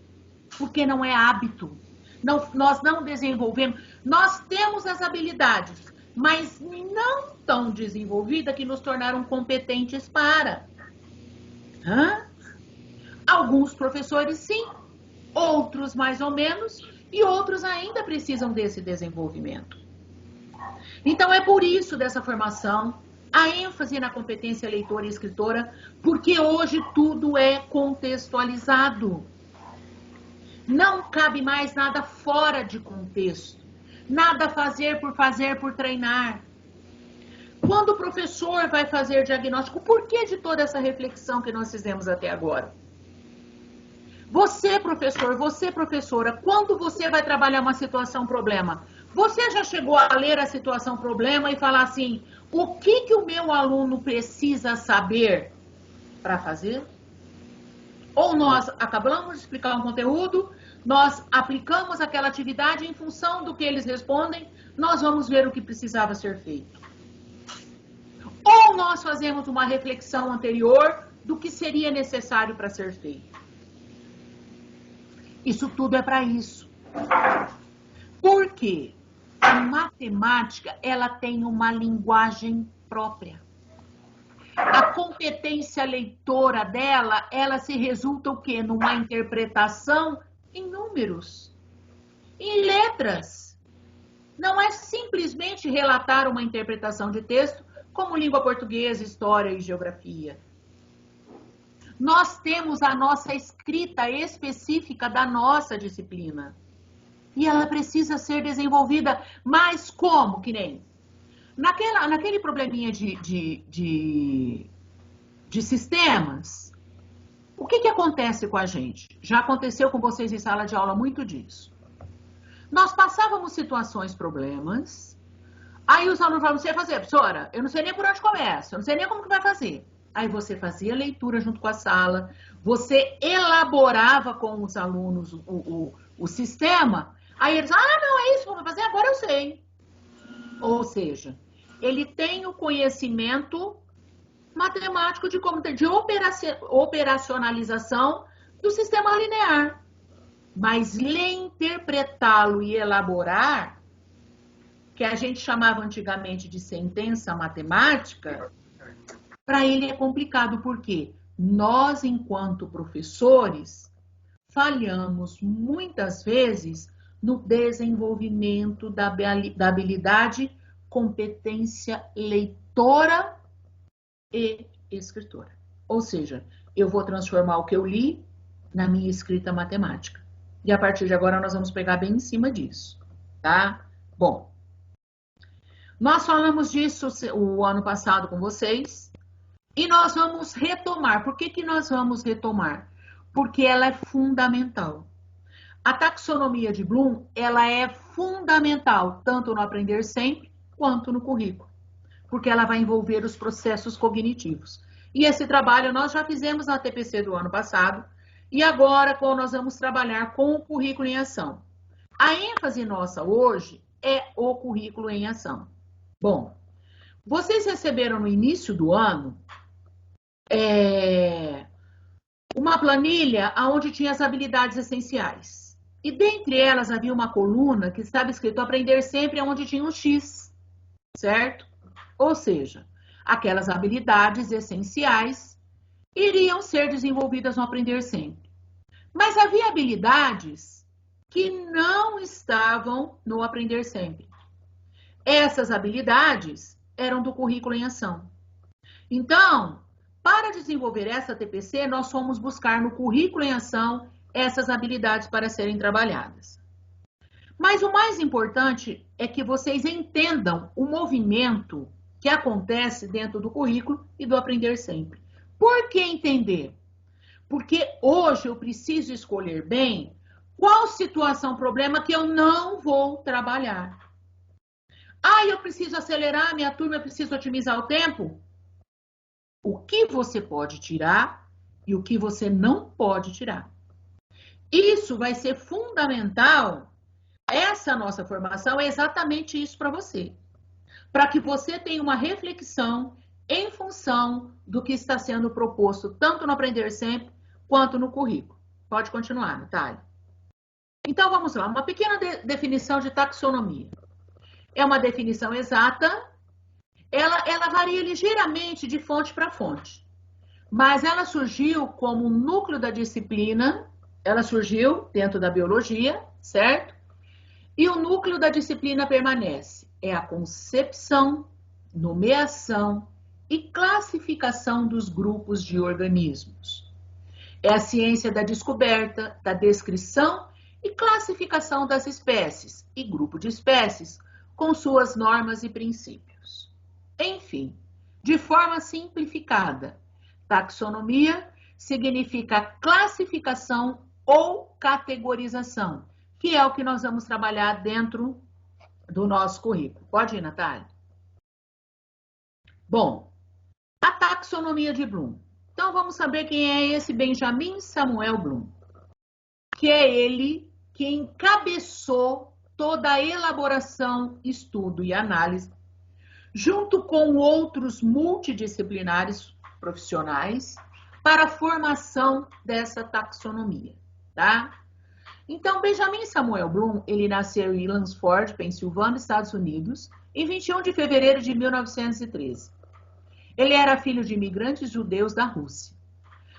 Speaker 1: Porque não é hábito. Nós não desenvolvemos. Nós temos as habilidades, mas não tão desenvolvidas que nos tornaram competentes para. Alguns professores sim, outros mais ou menos, e outros ainda precisam desse desenvolvimento. Então é por isso dessa formação, a ênfase na competência leitora e escritora, porque hoje tudo é contextualizado. Não cabe mais nada fora de contexto. Nada fazer por treinar. Quando o professor vai fazer diagnóstico, por que de toda essa reflexão que nós fizemos até agora? Você, professor, você, professora, quando você vai trabalhar uma situação problema, você já chegou a ler a situação problema e falar assim, o que o meu aluno precisa saber para fazer? Ou nós acabamos de explicar um conteúdo, nós aplicamos aquela atividade em função do que eles respondem, nós vamos ver o que precisava ser feito. Ou nós fazemos uma reflexão anterior do que seria necessário para ser feito. Isso tudo é para isso. Por quê? A matemática, ela tem uma linguagem própria. A competência leitora dela, ela se resulta o quê? Numa interpretação em números, em letras. Não é simplesmente relatar uma interpretação de texto como língua portuguesa, história e geografia. Nós temos a nossa escrita específica da nossa disciplina. E ela precisa ser desenvolvida, mas como? Que nem naquele probleminha de sistemas, o que acontece com a gente? Já aconteceu com vocês em sala de aula muito disso. Nós passávamos situações, problemas, aí os alunos falavam, você vai fazer, professora? Eu não sei nem por onde começa, eu não sei nem como que vai fazer. Aí você fazia leitura junto com a sala, você elaborava com os alunos o sistema, aí eles, não, é isso, vamos fazer, agora eu sei. Ou seja, ele tem o conhecimento matemático de operacionalização do sistema linear. Mas ler, interpretá-lo e elaborar, que a gente chamava antigamente de sentença matemática, para ele é complicado, porque nós, enquanto professores, falhamos muitas vezes no desenvolvimento da habilidade, competência leitora e escritora. Ou seja, eu vou transformar o que eu li na minha escrita matemática. E a partir de agora nós vamos pegar bem em cima disso, tá? Bom, nós falamos disso o ano passado com vocês e nós vamos retomar. Por que nós vamos retomar? Porque ela é fundamental. A taxonomia de Bloom, ela é fundamental, tanto no aprender sempre, quanto no currículo. Porque ela vai envolver os processos cognitivos. E esse trabalho nós já fizemos na TPC do ano passado, e agora nós vamos trabalhar com o currículo em ação. A ênfase nossa hoje é o currículo em ação. Bom, vocês receberam no início do ano uma planilha onde tinha as habilidades essenciais. E dentre elas havia uma coluna que estava escrito aprender sempre, onde tinha um X, certo? Ou seja, aquelas habilidades essenciais iriam ser desenvolvidas no aprender sempre. Mas havia habilidades que não estavam no aprender sempre. Essas habilidades eram do currículo em ação. Então, para desenvolver essa TPC, nós fomos buscar no currículo em ação essas habilidades para serem trabalhadas. Mas o mais importante é que vocês entendam o movimento que acontece dentro do currículo e do Aprender Sempre. Por que entender? Porque hoje eu preciso escolher bem qual situação, problema que eu não vou trabalhar. Ah, eu preciso acelerar a minha turma, eu preciso otimizar o tempo? O que você pode tirar e o que você não pode tirar. Isso vai ser fundamental. Essa nossa formação é exatamente isso para você. Para que você tenha uma reflexão em função do que está sendo proposto, tanto no Aprender Sempre, quanto no currículo. Pode continuar, Natália. Então, vamos lá. Uma pequena definição de taxonomia. É uma definição exata. Ela varia ligeiramente de fonte para fonte. Mas ela surgiu como um núcleo da disciplina. Ela surgiu dentro da biologia, certo? E o núcleo da disciplina permanece. É a concepção, nomeação e classificação dos grupos de organismos. É a ciência da descoberta, da descrição e classificação das espécies e grupo de espécies, com suas normas e princípios. Enfim, de forma simplificada, taxonomia significa classificação ou categorização, que é o que nós vamos trabalhar dentro do nosso currículo. Pode ir, Natália? Bom, a taxonomia de Bloom. Então, vamos saber quem é esse Benjamin Samuel Bloom, que é ele que encabeçou toda a elaboração, estudo e análise, junto com outros multidisciplinares profissionais, para a formação dessa taxonomia, tá? Então, Benjamin Samuel Bloom, ele nasceu em Lansford, Pensilvânia, Estados Unidos, em 21 de fevereiro de 1913. Ele era filho de imigrantes judeus da Rússia.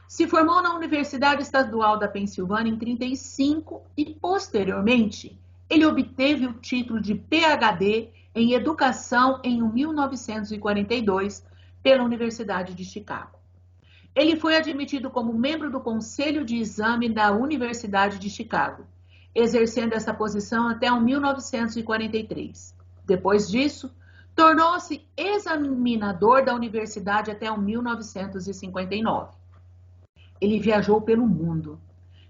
Speaker 1: Se formou na Universidade Estadual da Pensilvânia em 1935 e, posteriormente, ele obteve o título de PhD em Educação em 1942 pela Universidade de Chicago. Ele foi admitido como membro do Conselho de Exame da Universidade de Chicago, exercendo essa posição até 1943. Depois disso, tornou-se examinador da universidade até 1959. Ele viajou pelo mundo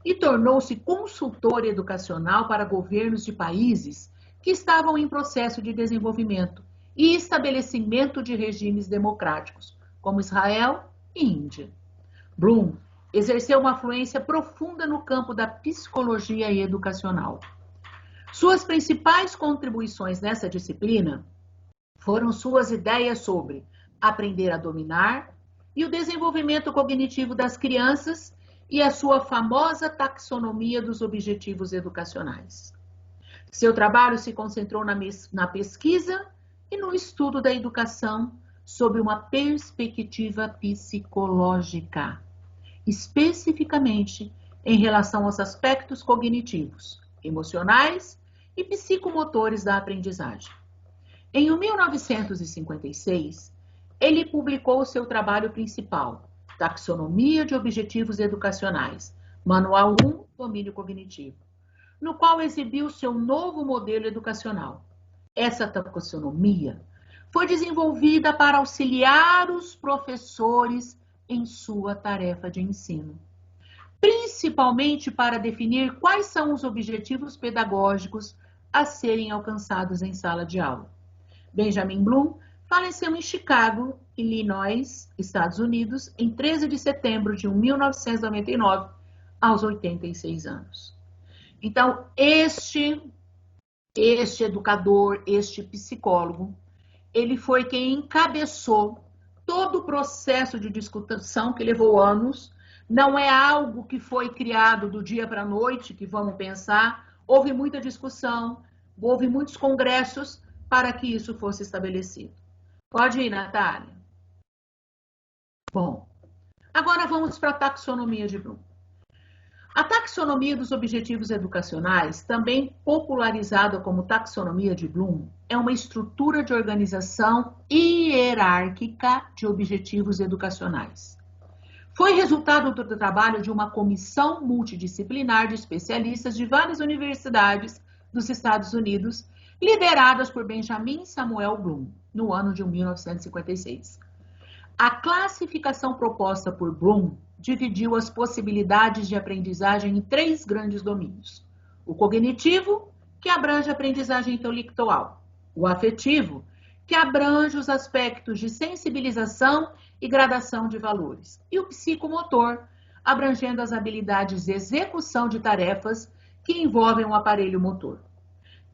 Speaker 1: e tornou-se consultor educacional para governos de países que estavam em processo de desenvolvimento e estabelecimento de regimes democráticos, como Israel e Índia. Bloom exerceu uma influência profunda no campo da psicologia e educacional. Suas principais contribuições nessa disciplina foram suas ideias sobre aprender a dominar e o desenvolvimento cognitivo das crianças e a sua famosa taxonomia dos objetivos educacionais. Seu trabalho se concentrou na pesquisa e no estudo da educação sob uma perspectiva psicológica, especificamente em relação aos aspectos cognitivos, emocionais e psicomotores da aprendizagem. Em 1956, ele publicou seu trabalho principal, Taxonomia de Objetivos Educacionais, Manual 1, Domínio Cognitivo, no qual exibiu seu novo modelo educacional. Essa taxonomia foi desenvolvida para auxiliar os professores em sua tarefa de ensino, principalmente para definir quais são os objetivos pedagógicos a serem alcançados em sala de aula. Benjamin Bloom faleceu em Chicago, Illinois, Estados Unidos, em 13 de setembro de 1999, aos 86 anos. Então, este educador, este psicólogo, ele foi quem encabeçou todo o processo de discussão que levou anos. Não é algo que foi criado do dia para a noite, que vamos pensar. Houve muita discussão, houve muitos congressos para que isso fosse estabelecido. Pode ir, Natália. Bom, agora vamos para a taxonomia de Bloom. A taxonomia dos objetivos educacionais, também popularizada como taxonomia de Bloom, é uma estrutura de organização hierárquica de objetivos educacionais. Foi resultado do trabalho de uma comissão multidisciplinar de especialistas de várias universidades dos Estados Unidos, lideradas por Benjamin Samuel Bloom, no ano de 1956. A classificação proposta por Bloom dividiu as possibilidades de aprendizagem em 3 grandes domínios. O cognitivo, que abrange a aprendizagem intelectual. O afetivo, que abrange os aspectos de sensibilização e gradação de valores. E o psicomotor, abrangendo as habilidades de execução de tarefas que envolvem o aparelho motor.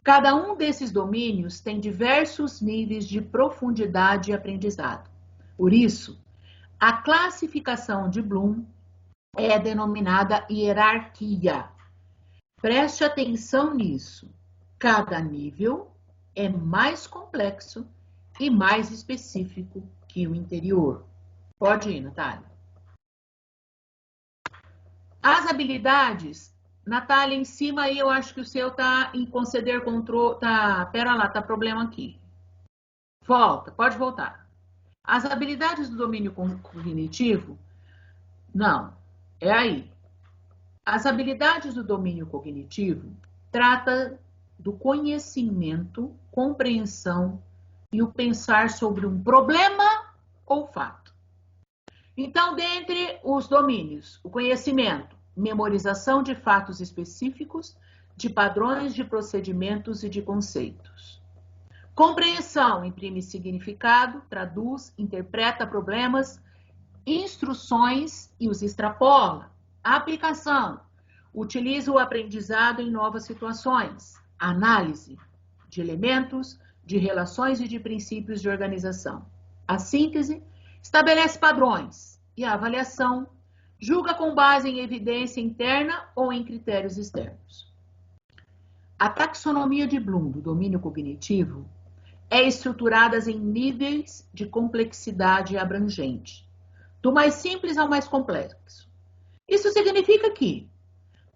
Speaker 1: Cada um desses domínios tem diversos níveis de profundidade e aprendizado. Por isso, a classificação de Bloom é denominada hierarquia. Preste atenção nisso. Cada nível é mais complexo e mais específico que o anterior. Pode ir, Natália. As habilidades, Natália, em cima aí eu acho que o seu tá em conceder controle. Pera lá, tá problema aqui. Volta, pode voltar. As habilidades do domínio cognitivo, não, é aí. As habilidades do domínio cognitivo trata do conhecimento, compreensão e o pensar sobre um problema ou fato. Então, dentre os domínios, o conhecimento, memorização de fatos específicos, de padrões de procedimentos e de conceitos. Compreensão, imprime significado, traduz, interpreta problemas, instruções e os extrapola. Aplicação, utiliza o aprendizado em novas situações. Análise de elementos, de relações e de princípios de organização. A síntese, estabelece padrões. E a avaliação, julga com base em evidência interna ou em critérios externos. A taxonomia de Bloom do domínio cognitivo é estruturada em níveis de complexidade abrangente, do mais simples ao mais complexo. Isso significa que,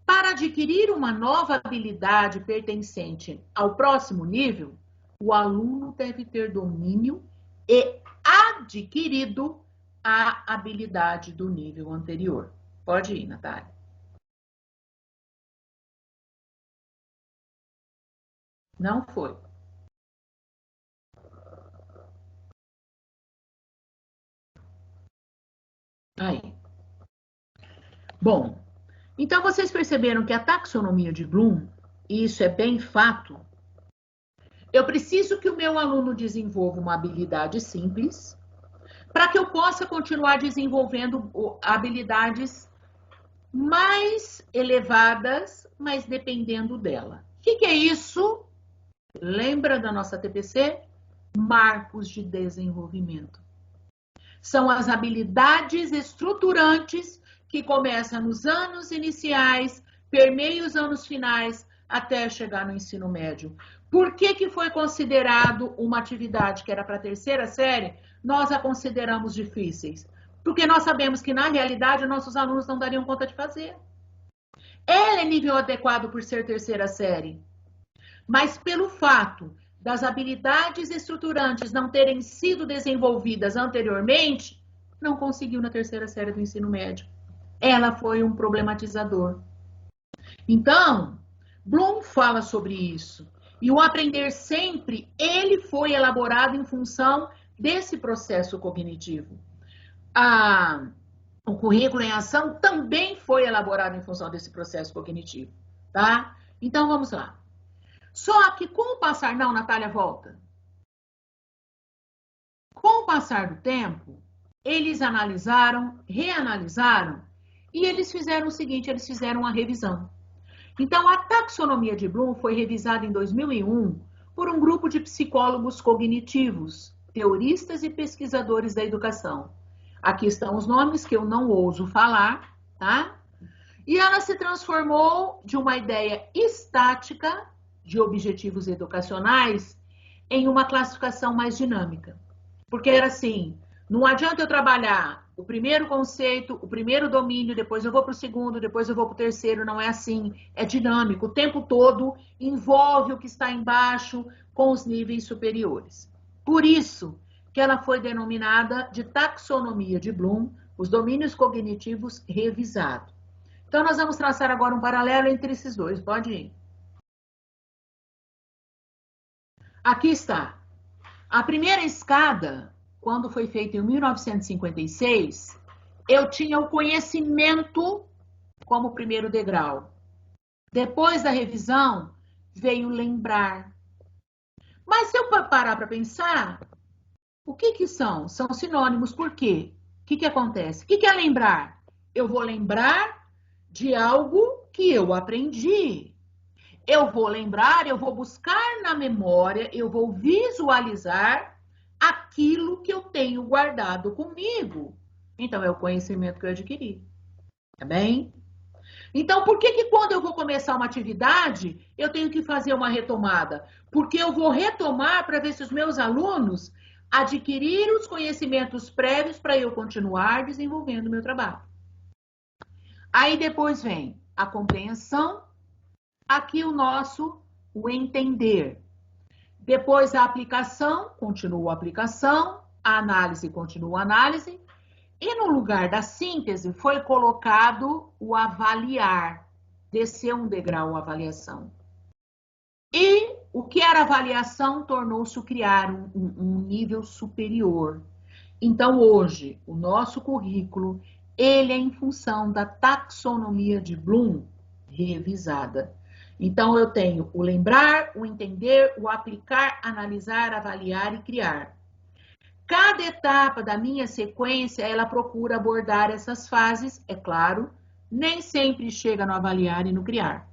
Speaker 1: para adquirir uma nova habilidade pertencente ao próximo nível, o aluno deve ter domínio e adquirido a habilidade do nível anterior. Pode ir, Natália. Não foi. Aí. Bom, então vocês perceberam que a taxonomia de Bloom, e isso é bem fato, eu preciso que o meu aluno desenvolva uma habilidade simples para que eu possa continuar desenvolvendo habilidades mais elevadas, mas dependendo dela. O que é isso? Lembra da nossa TPC? Marcos de desenvolvimento. São as habilidades estruturantes que começam nos anos iniciais, permeiam os anos finais, até chegar no ensino médio. Por que foi considerado uma atividade que era para a 3ª série, nós a consideramos difíceis? Porque nós sabemos que, na realidade, nossos alunos não dariam conta de fazer. Ela é nível adequado por ser 3ª série. Mas pelo fato das habilidades estruturantes não terem sido desenvolvidas anteriormente, não conseguiu na 3ª série do ensino médio. Ela foi um problematizador. Então, Bloom fala sobre isso. E o aprender sempre, ele foi elaborado em função desse processo cognitivo. O currículo em ação também foi elaborado em função desse processo cognitivo, tá? Então, vamos lá. Só que com o passar... Não, Natália, volta. Com o passar do tempo, eles analisaram, reanalisaram, e eles fizeram o seguinte, eles fizeram uma revisão. Então, a taxonomia de Bloom foi revisada em 2001 por um grupo de psicólogos cognitivos, teoristas e pesquisadores da educação. Aqui estão os nomes que eu não ouso falar, tá? E ela se transformou de uma ideia estática de objetivos educacionais em uma classificação mais dinâmica. Porque era assim, não adianta eu trabalhar o primeiro conceito, o primeiro domínio, depois eu vou para o segundo, depois eu vou para o terceiro. Não é assim, é dinâmico. O tempo todo envolve o que está embaixo com os níveis superiores. Por isso que ela foi denominada de taxonomia de Bloom, os domínios cognitivos revisados. Então, nós vamos traçar agora um paralelo entre esses dois. Pode ir. Aqui está. A primeira escada, quando foi feita em 1956, eu tinha o conhecimento como primeiro degrau. Depois da revisão, veio lembrar. Mas se eu parar para pensar, o que são? São sinônimos. Por quê? O que acontece? O que é lembrar? Eu vou lembrar de algo que eu aprendi. Eu vou lembrar, eu vou buscar na memória, eu vou visualizar aquilo que eu tenho guardado comigo. Então, é o conhecimento que eu adquiri. Tá bem? Então, por que quando eu vou começar uma atividade, eu tenho que fazer uma retomada? Porque eu vou retomar para ver se os meus alunos adquiriram os conhecimentos prévios para eu continuar desenvolvendo o meu trabalho. Aí depois vem a compreensão, aqui o entender. Depois a aplicação, continua a aplicação, a análise continua a análise, e no lugar da síntese foi colocado o avaliar, desceu um degrau a avaliação. E o que era avaliação tornou-se criar um nível superior. Então hoje, o nosso currículo, ele é em função da taxonomia de Bloom revisada. Então, eu tenho o lembrar, o entender, o aplicar, analisar, avaliar e criar. Cada etapa da minha sequência, ela procura abordar essas fases, é claro, nem sempre chega no avaliar e no criar,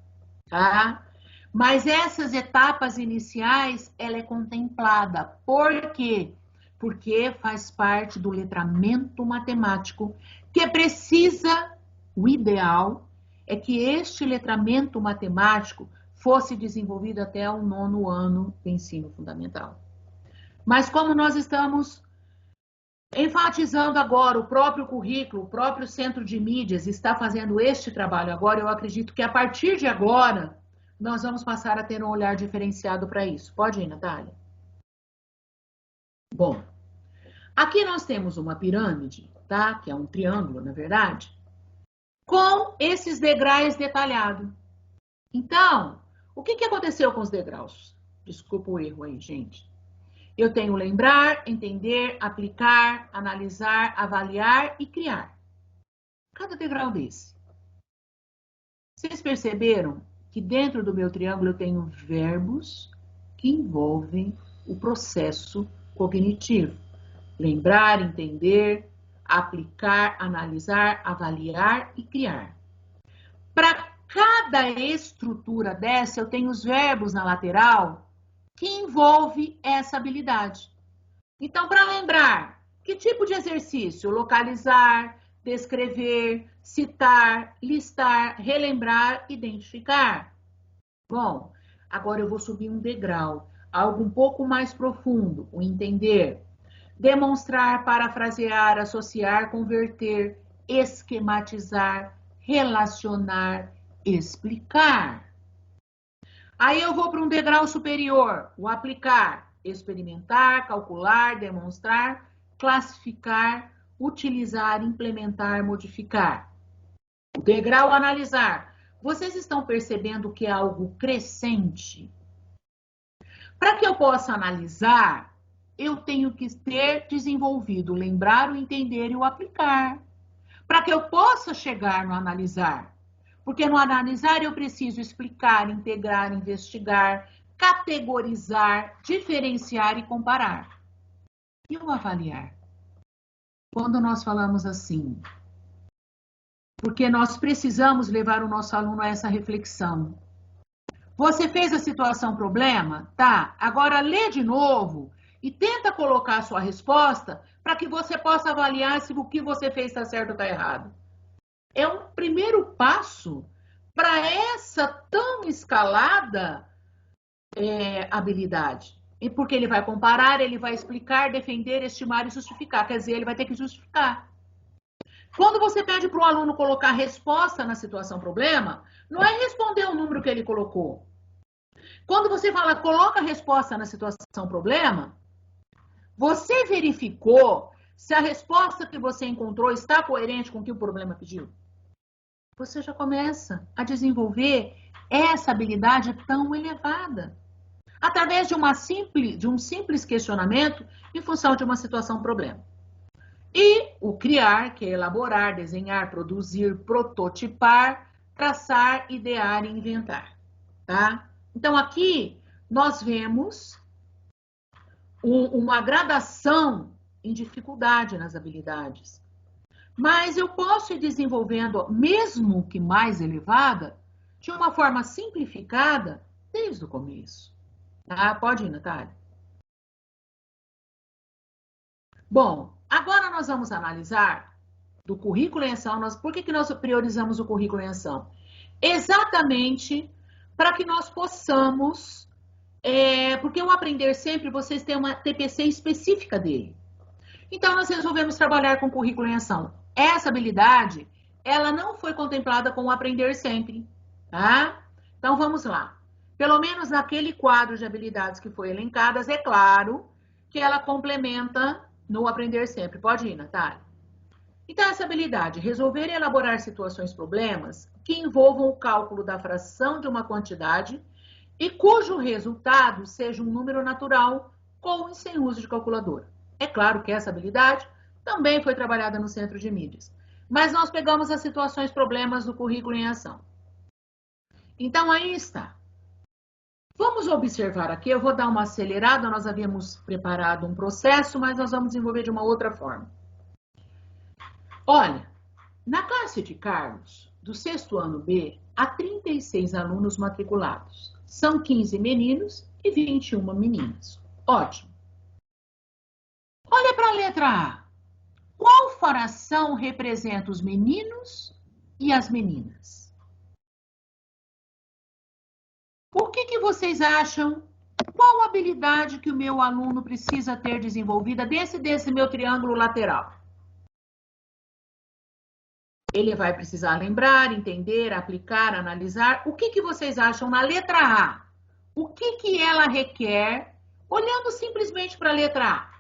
Speaker 1: tá? Mas essas etapas iniciais, ela é contemplada. Por quê? Porque faz parte do letramento matemático, que precisa, o ideal, é que este letramento matemático fosse desenvolvido até o 9º ano do ensino fundamental. Mas como nós estamos enfatizando agora o próprio currículo, o próprio centro de mídias está fazendo este trabalho agora, eu acredito que a partir de agora, nós vamos passar a ter um olhar diferenciado para isso. Pode ir, Natália? Bom, aqui nós temos uma pirâmide, tá? Que é um triângulo, na verdade, com esses degraus detalhados. Então, o que aconteceu com os degraus? Desculpa o erro aí, gente. Eu tenho lembrar, entender, aplicar, analisar, avaliar e criar. Cada degrau desse. Vocês perceberam que dentro do meu triângulo eu tenho verbos que envolvem o processo cognitivo. Lembrar, entender, aplicar, analisar, avaliar e criar. Para cada estrutura dessa, eu tenho os verbos na lateral que envolve essa habilidade. Então, para lembrar, que tipo de exercício? Localizar, descrever, citar, listar, relembrar, identificar. Bom, agora eu vou subir um degrau, algo um pouco mais profundo, o entender. Demonstrar, parafrasear, associar, converter, esquematizar, relacionar, explicar. Aí eu vou para um degrau superior, o aplicar, experimentar, calcular, demonstrar, classificar, utilizar, implementar, modificar. O degrau analisar. Vocês estão percebendo que é algo crescente? Para que eu possa analisar, eu tenho que ter desenvolvido, lembrar, o entender e o aplicar. Para que eu possa chegar no analisar. Porque no analisar eu preciso explicar, integrar, investigar, categorizar, diferenciar e comparar. E o avaliar? Quando nós falamos assim, porque nós precisamos levar o nosso aluno a essa reflexão. Você fez a situação problema? Tá, agora lê de novo e tenta colocar a sua resposta para que você possa avaliar se o que você fez está certo ou está errado. É um primeiro passo para essa tão escalada habilidade. E porque ele vai comparar, ele vai explicar, defender, estimar e justificar. Quer dizer, ele vai ter que justificar. Quando você pede para o aluno colocar resposta na situação problema, não é responder o número que ele colocou. Quando você fala coloca a resposta na situação problema, você verificou se a resposta que você encontrou está coerente com o que o problema pediu. Você já começa a desenvolver essa habilidade tão elevada, através de um simples questionamento em função de uma situação problema. E o criar, que é elaborar, desenhar, produzir, prototipar, traçar, idear e inventar. Tá? Então, aqui nós vemos uma gradação em dificuldade nas habilidades. Mas eu posso ir desenvolvendo, mesmo que mais elevada, de uma forma simplificada, desde o começo. Tá? Pode ir, Natália. Bom, agora nós vamos analisar do currículo em ação. Por que nós priorizamos o currículo em ação? Exatamente para que nós possamos, porque o Aprender Sempre, vocês têm uma TPC específica dele. Então, nós resolvemos trabalhar com currículo em ação. Essa habilidade, ela não foi contemplada com o Aprender Sempre, tá? Então, vamos lá. Pelo menos naquele quadro de habilidades que foi elencadas, é claro que ela complementa no Aprender Sempre. Pode ir, Natália. Então, essa habilidade, resolver e elaborar situações, problemas que envolvam o cálculo da fração de uma quantidade e cujo resultado seja um número natural com e sem uso de calculadora. É claro que essa habilidade também foi trabalhada no Centro de Mídias. Mas nós pegamos as situações, problemas do currículo em ação. Então, aí está. Vamos observar aqui, eu vou dar uma acelerada, nós havíamos preparado um processo, mas nós vamos desenvolver de uma outra forma. Olha, na classe de Carlos, do 6º ano B, há 36 alunos matriculados. São 15 meninos e 21 meninas. Ótimo. Olha para a letra A. Qual fração representa os meninos e as meninas? O que vocês acham? Qual habilidade que o meu aluno precisa ter desenvolvida desse meu triângulo lateral? Ele vai precisar lembrar, entender, aplicar, analisar. O que vocês acham na letra A? O que ela requer, olhando simplesmente para a letra A?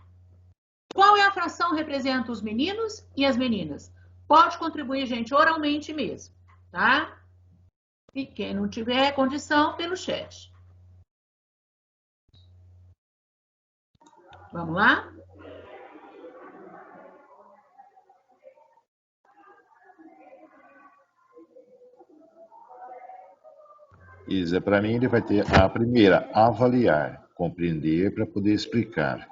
Speaker 1: Qual é a fração que representa os meninos e as meninas? Pode contribuir, gente, oralmente mesmo, tá? E quem não tiver condição, pelo chat. Vamos lá?
Speaker 3: Isa, para mim ele vai ter a primeira, avaliar, compreender para poder explicar.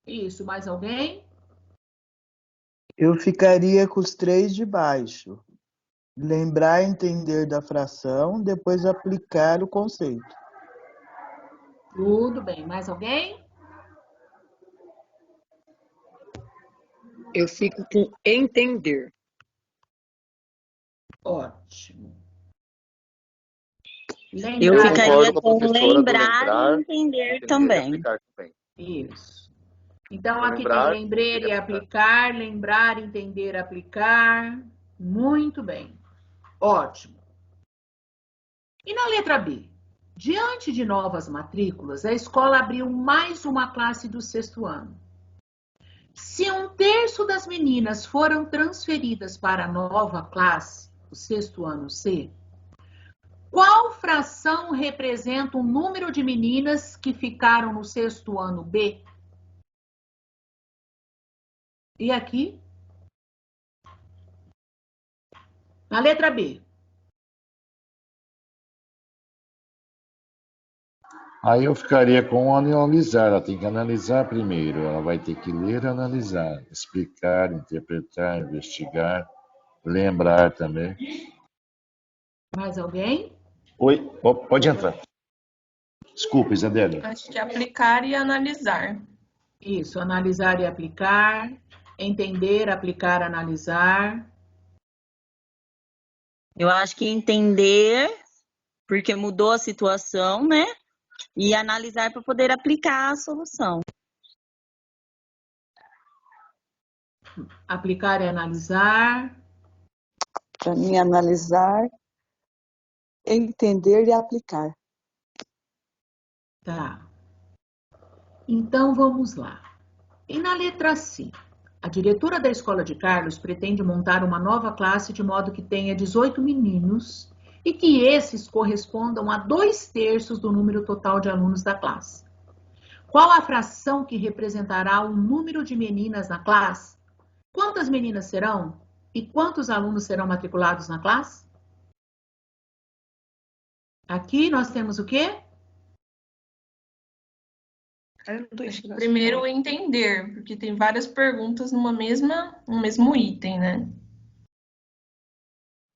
Speaker 1: Isso, mais alguém?
Speaker 11: Eu ficaria com os 3 de baixo. Lembrar e entender da fração, depois aplicar o conceito.
Speaker 1: Tudo bem. Mais alguém?
Speaker 7: Eu fico com entender.
Speaker 1: Ótimo.
Speaker 10: Eu
Speaker 1: Lembrar.
Speaker 10: ficaria
Speaker 8: com a
Speaker 10: com
Speaker 8: professora do
Speaker 10: lembrar e entender também.
Speaker 8: aplicar também.
Speaker 1: Isso. Então, aqui
Speaker 8: Lembrar,
Speaker 1: tem lembrar e aplicar, lembrar, entender, aplicar. Muito bem. Ótimo. E na letra B? Diante de novas matrículas, a escola abriu mais uma classe do 6º ano. Se 1/3 das meninas foram transferidas para a nova classe, o 6º ano C, qual fração representa o número de meninas que ficaram no 6º ano B? E aqui? Na letra B.
Speaker 3: Aí eu ficaria com analisar, ela tem que analisar primeiro, ela vai ter que ler e analisar, explicar, interpretar, investigar, lembrar também.
Speaker 1: Mais alguém?
Speaker 3: Oi, pode entrar. Desculpa, Isabelle.
Speaker 6: Acho que aplicar e analisar.
Speaker 1: Isso, analisar e aplicar, entender, aplicar, analisar.
Speaker 10: Eu acho que entender, porque mudou a situação, né? E analisar para poder aplicar a solução.
Speaker 1: Aplicar e analisar.
Speaker 9: Para mim, analisar, entender e aplicar.
Speaker 1: Tá. Então, vamos lá. E na letra C? A diretora da escola de Carlos pretende montar uma nova classe de modo que tenha 18 meninos e que esses correspondam a 2/3 do número total de alunos da classe. Qual a fração que representará o número de meninas na classe? Quantas meninas serão? E quantos alunos serão matriculados na classe? Aqui nós temos o quê?
Speaker 6: Primeiro, entender, porque tem várias perguntas no mesmo item, né?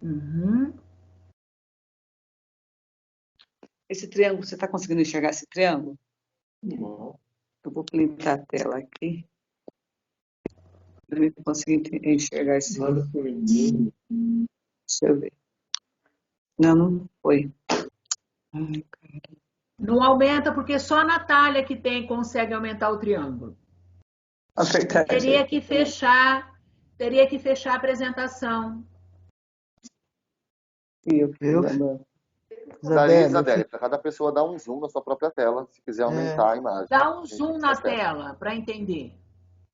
Speaker 1: Uhum.
Speaker 9: Esse triângulo, você está conseguindo enxergar esse triângulo? Não. Eu vou printar a tela aqui. Para eu conseguir enxergar esse. Manda por mim. Deixa eu ver. Não foi. Ai, cara.
Speaker 1: Não aumenta porque só a Natália que consegue aumentar o triângulo. Teria que fechar a apresentação.
Speaker 8: Isabelle, para cada pessoa dá um zoom na sua própria tela, se quiser aumentar a imagem.
Speaker 1: Dá um zoom na tela para entender.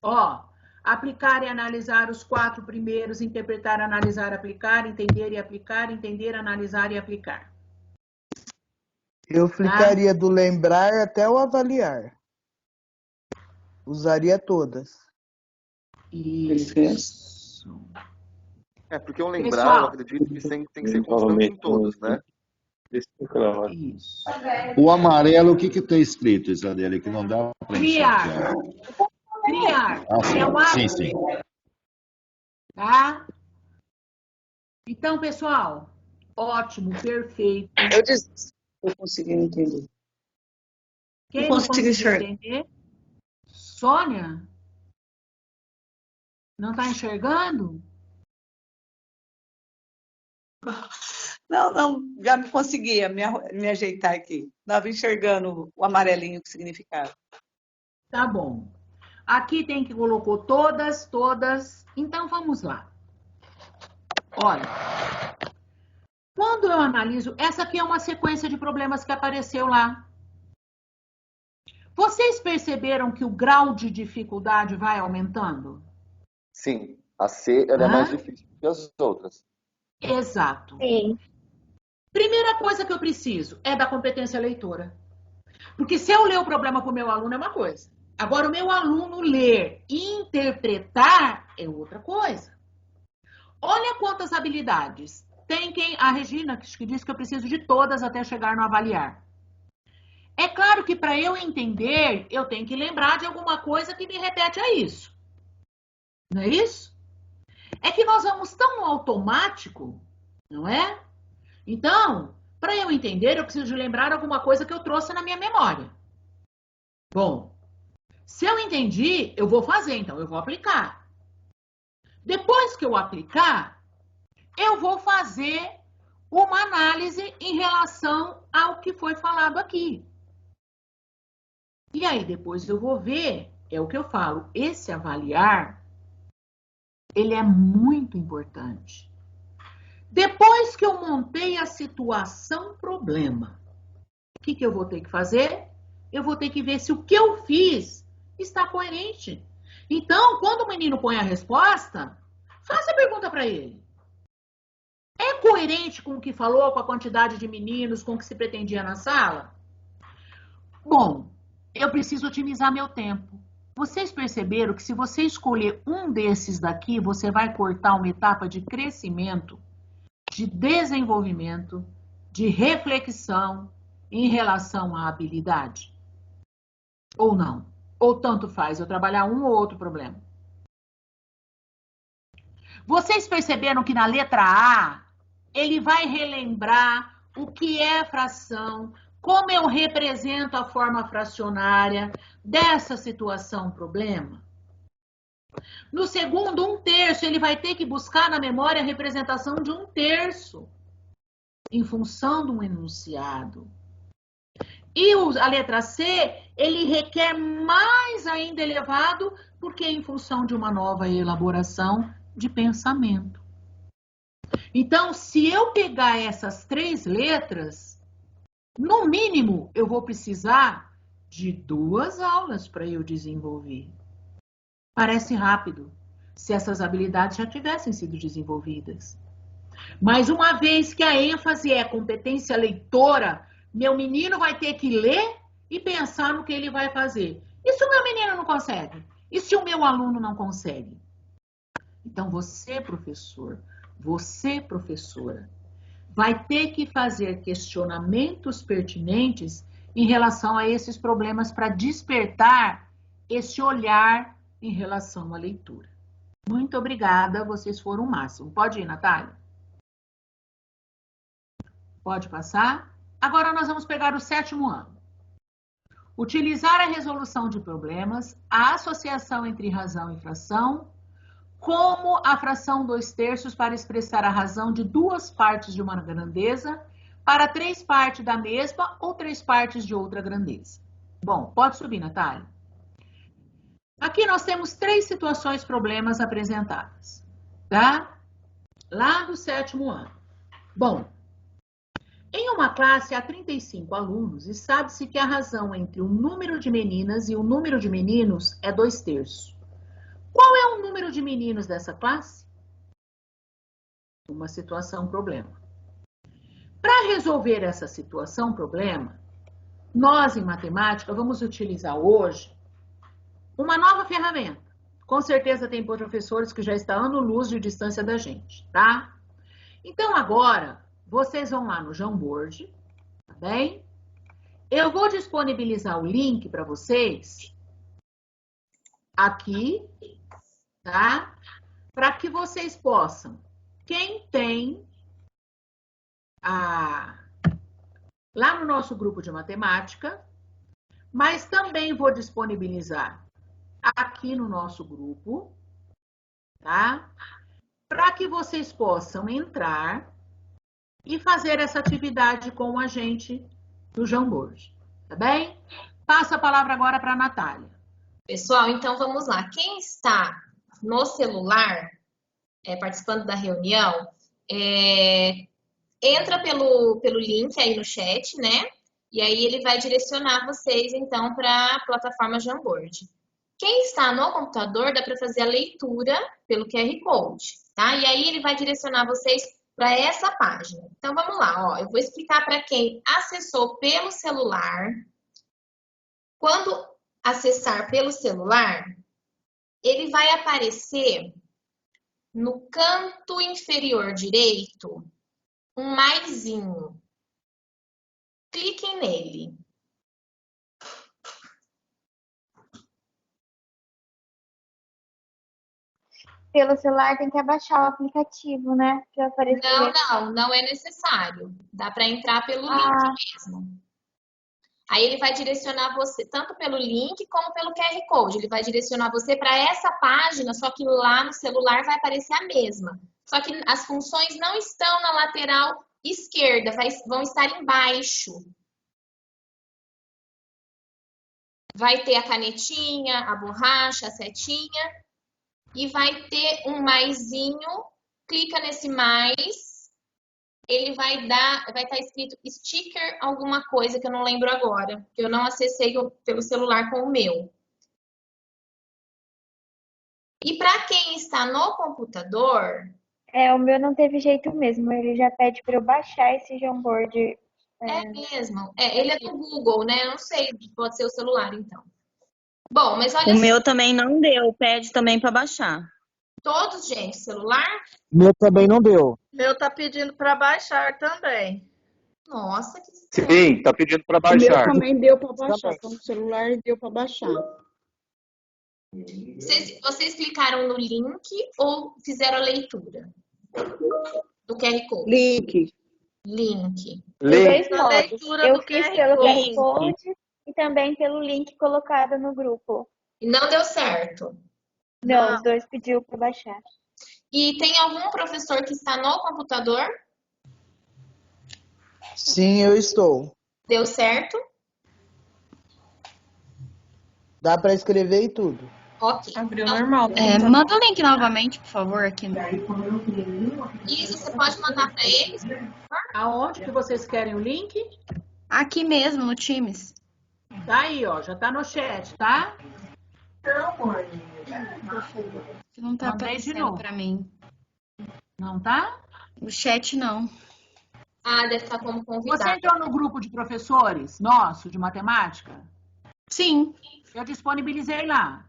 Speaker 1: Ó, aplicar e analisar os 4 primeiros, interpretar, analisar, aplicar, entender e aplicar, entender, analisar e aplicar.
Speaker 11: Eu ficaria do lembrar até o avaliar. Usaria todas.
Speaker 1: Isso.
Speaker 8: Porque o lembrar, eu acredito que tem que ser constante em todos, né?
Speaker 1: Isso.
Speaker 3: O amarelo, o que está escrito, Isabelle, que não dá para
Speaker 1: enxergar? Criar. É o ato.
Speaker 3: Sim.
Speaker 1: Tá? Então, pessoal, ótimo, perfeito.
Speaker 9: Eu consegui entender.
Speaker 1: Quem não conseguiu entender? Sônia? Não está enxergando?
Speaker 9: Não, já me conseguia me ajeitar aqui. Estava enxergando o amarelinho que significava.
Speaker 1: Tá bom. Aqui tem que colocou todas. Então, vamos lá. Olha. Quando eu analiso, essa aqui é uma sequência de problemas que apareceu lá. Vocês perceberam que o grau de dificuldade vai aumentando?
Speaker 8: Sim. A C ela é mais difícil que as outras.
Speaker 1: Exato.
Speaker 10: Sim.
Speaker 1: Primeira coisa que eu preciso é da competência leitora. Porque se eu ler o problema para o meu aluno é uma coisa. Agora, o meu aluno ler e interpretar é outra coisa. Olha quantas habilidades. Tem a Regina, que diz que eu preciso de todas até chegar no avaliar. É claro que para eu entender, eu tenho que lembrar de alguma coisa que me repete a isso. Não é isso? É que nós vamos tão no automático, não é? Então, para eu entender, eu preciso de lembrar alguma coisa que eu trouxe na minha memória. Bom, se eu entendi, eu vou fazer, então eu vou aplicar. Depois que eu aplicar, eu vou fazer uma análise em relação ao que foi falado aqui. E aí, depois eu vou ver, é o que eu falo, esse avaliar, ele é muito importante. Depois que eu montei a situação problema, o que eu vou ter que fazer? Eu vou ter que ver se o que eu fiz está coerente. Então, quando o menino põe a resposta, faça a pergunta para ele. É coerente com o que falou, com a quantidade de meninos, com o que se pretendia na sala? Bom, eu preciso otimizar meu tempo. Vocês perceberam que se você escolher um desses daqui, você vai cortar uma etapa de crescimento, de desenvolvimento, de reflexão em relação à habilidade? Ou não? Ou tanto faz eu trabalhar um ou outro problema? Vocês perceberam que na letra A, ele vai relembrar o que é fração, como eu represento a forma fracionária dessa situação problema? No segundo, 1/3, ele vai ter que buscar na memória a representação de 1/3 em função de um enunciado. E a letra C, ele requer mais ainda elevado porque em função de uma nova elaboração de pensamento. Então, se eu pegar essas 3 letras, no mínimo, eu vou precisar de 2 aulas para eu desenvolver. Parece rápido, se essas habilidades já tivessem sido desenvolvidas. Mas uma vez que a ênfase é competência leitora, meu menino vai ter que ler e pensar no que ele vai fazer. E se o meu menino não consegue? E se o meu aluno não consegue? Então, você, professor, você, professora, vai ter que fazer questionamentos pertinentes em relação a esses problemas para despertar esse olhar em relação à leitura. Muito obrigada, vocês foram o máximo. Pode ir, Natália? Pode passar? Agora nós vamos pegar o 7º ano. Utilizar a resolução de problemas, a associação entre razão e fração, como a fração 2/3 para expressar a razão de 2 partes de uma grandeza para 3 partes da mesma ou 3 partes de outra grandeza. Bom, pode subir, Natália. Aqui nós temos 3 situações, problemas apresentadas, tá? Lá do 7º ano. Bom, em uma classe há 35 alunos e sabe-se que a razão entre o número de meninas e o número de meninos é 2/3. Qual é o número de meninos dessa classe? Uma situação problema. Para resolver essa situação problema, nós em matemática vamos utilizar hoje uma nova ferramenta. Com certeza tem professores que já estão anos-luz de distância da gente, tá? Então agora, vocês vão lá no Jamboard, tá bem? Eu vou disponibilizar o link para vocês aqui, tá? Para que vocês possam, quem tem lá no nosso grupo de matemática, mas também vou disponibilizar aqui no nosso grupo, tá? Para que vocês possam entrar e fazer essa atividade com a gente do Jamboard, tá bem? Passo a palavra agora para a Natália.
Speaker 2: Pessoal, então vamos lá. Quem está no celular, participando da reunião, entra pelo link aí no chat, né? E aí ele vai direcionar vocês, então, para a plataforma Jamboard. Quem está no computador, dá para fazer a leitura pelo QR Code, tá? E aí ele vai direcionar vocês para essa página. Então, vamos lá, ó. Eu vou explicar para quem acessou pelo celular. Quando acessar pelo celular, ele vai aparecer no canto inferior direito um maisinho. Cliquem nele.
Speaker 12: Pelo celular tem que abaixar o aplicativo, né? Para aparecer.
Speaker 2: Não é necessário. Dá para entrar pelo link mesmo. Aí ele vai direcionar você tanto pelo link como pelo QR Code. Ele vai direcionar você para essa página, só que lá no celular vai aparecer a mesma. Só que as funções não estão na lateral esquerda, vão estar embaixo. Vai ter a canetinha, a borracha, a setinha. E vai ter um maisinho, clica nesse mais, ele vai estar escrito sticker alguma coisa que eu não lembro agora, que eu não acessei pelo celular com o meu. E para quem está no computador...
Speaker 12: o meu não teve jeito mesmo, ele já pede para eu baixar esse Jamboard.
Speaker 2: É mesmo, ele é do Google, né? Eu não sei, pode ser o celular então. Bom, mas olha
Speaker 10: O meu também não deu, pede também para baixar.
Speaker 2: Todos, gente, celular?
Speaker 11: Meu também não deu.
Speaker 6: Meu tá pedindo para baixar também.
Speaker 2: Nossa, que
Speaker 13: Sim, tá pedindo para
Speaker 9: O
Speaker 13: baixar.
Speaker 9: meu também deu para baixar, com o celular deu para baixar.
Speaker 2: Vocês clicaram no link ou fizeram a leitura do QR Code?
Speaker 9: Link.
Speaker 12: A leitura eu fiz pelo QR Code e também pelo link colocado no grupo.
Speaker 2: E não deu certo?
Speaker 12: Não, os dois pediu para baixar.
Speaker 2: E tem algum professor que está no computador?
Speaker 11: Sim, eu estou.
Speaker 2: Deu certo?
Speaker 11: Dá para escrever e tudo.
Speaker 2: Ok.
Speaker 6: Abriu
Speaker 2: Então,
Speaker 6: normal.
Speaker 13: Manda o link novamente, por favor, aqui.
Speaker 2: Isa, você pode mandar para eles?
Speaker 1: Aonde que vocês querem o link?
Speaker 13: Aqui mesmo, no Teams.
Speaker 1: Tá aí, ó. Já tá no chat, tá?
Speaker 13: Não tá
Speaker 1: Mandei de
Speaker 13: aparecendo
Speaker 1: novo.
Speaker 13: pra mim.
Speaker 1: Não tá?
Speaker 13: O chat não.
Speaker 2: Ah, deve estar como convidado.
Speaker 1: Você entrou no grupo de professores nosso, de matemática?
Speaker 13: Sim.
Speaker 1: Eu disponibilizei lá.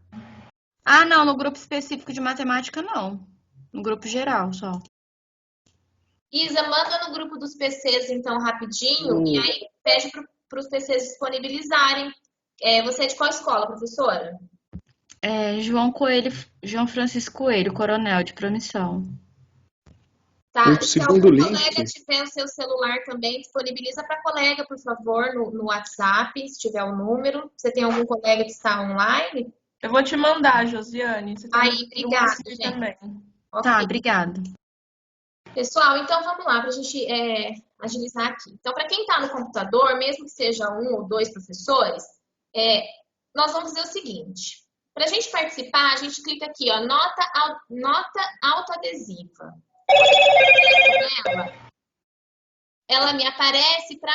Speaker 13: Ah, não, no grupo específico de matemática, não. No grupo geral, só.
Speaker 2: Isa, manda no grupo dos PCs, então, rapidinho, e aí pede para os PCs disponibilizarem. Você é de qual escola, professora?
Speaker 13: João Francisco Coelho, coronel de promissão.
Speaker 2: Tá, se algum colega tiver o seu celular também, disponibiliza para colega, por favor, no WhatsApp, se tiver o número. Você tem algum colega que está online?
Speaker 6: Eu vou te mandar, Josiane. Você
Speaker 2: Aí, obrigada, gente.
Speaker 6: Também.
Speaker 13: Okay. Tá, obrigada.
Speaker 2: Pessoal, então vamos lá para a gente agilizar aqui. Então, para quem está no computador, mesmo que seja 1 ou 2 professores, nós vamos fazer o seguinte. Para a gente participar, a gente clica aqui, ó, nota autoadesiva. Ela me aparece para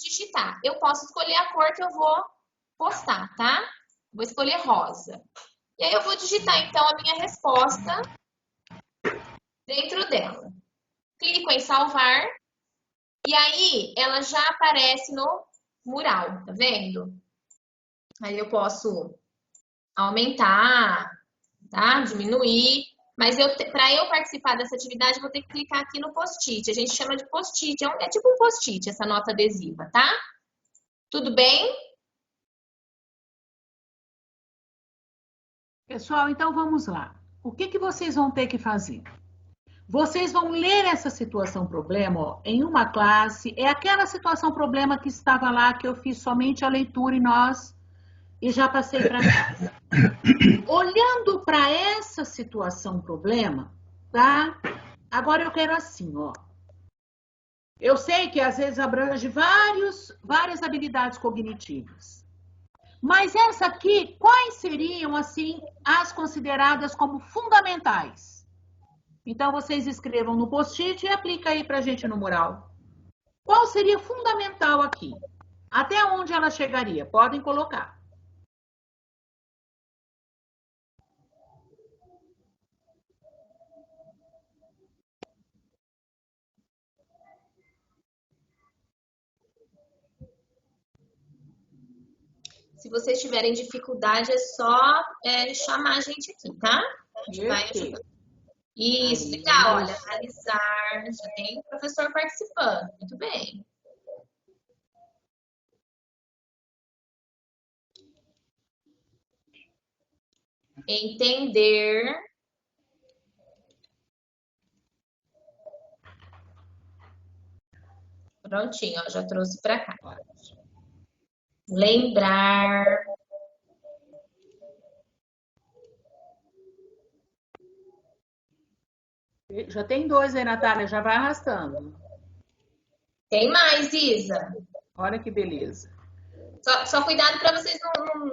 Speaker 2: digitar. Eu posso escolher a cor que eu vou postar, tá? Vou escolher rosa. E aí eu vou digitar, então, a minha resposta dentro dela. Clico em salvar. E aí, ela já aparece no mural, tá vendo? Aí eu posso aumentar, tá? Diminuir. Mas para eu participar dessa atividade, eu vou ter que clicar aqui no post-it. A gente chama de post-it. É tipo um post-it, essa nota adesiva, tá? Tudo bem?
Speaker 1: Pessoal, então vamos lá. O que vocês vão ter que fazer? Vocês vão ler essa situação problema, ó, em uma classe. É aquela situação problema que estava lá, que eu fiz somente a leitura e já passei para casa. Olhando para essa situação problema, tá? Agora eu quero assim, ó. Eu sei que às vezes abrange várias habilidades cognitivas. Mas essa aqui, quais seriam, assim, as consideradas como fundamentais? Então, vocês escrevam no post-it e aplica aí pra gente no mural. Qual seria fundamental aqui? Até onde ela chegaria? Podem colocar.
Speaker 2: Se vocês tiverem dificuldade, é só chamar a gente aqui, tá? A gente vai ajudar. Isso, legal. Olha, analisar. Já tem professor participando. Muito bem. Entender. Prontinho, ó, já trouxe para cá. Lembrar.
Speaker 1: Já tem 2 aí, Natália, já vai arrastando.
Speaker 2: Tem mais, Isa.
Speaker 1: Olha que beleza.
Speaker 2: Só cuidado para vocês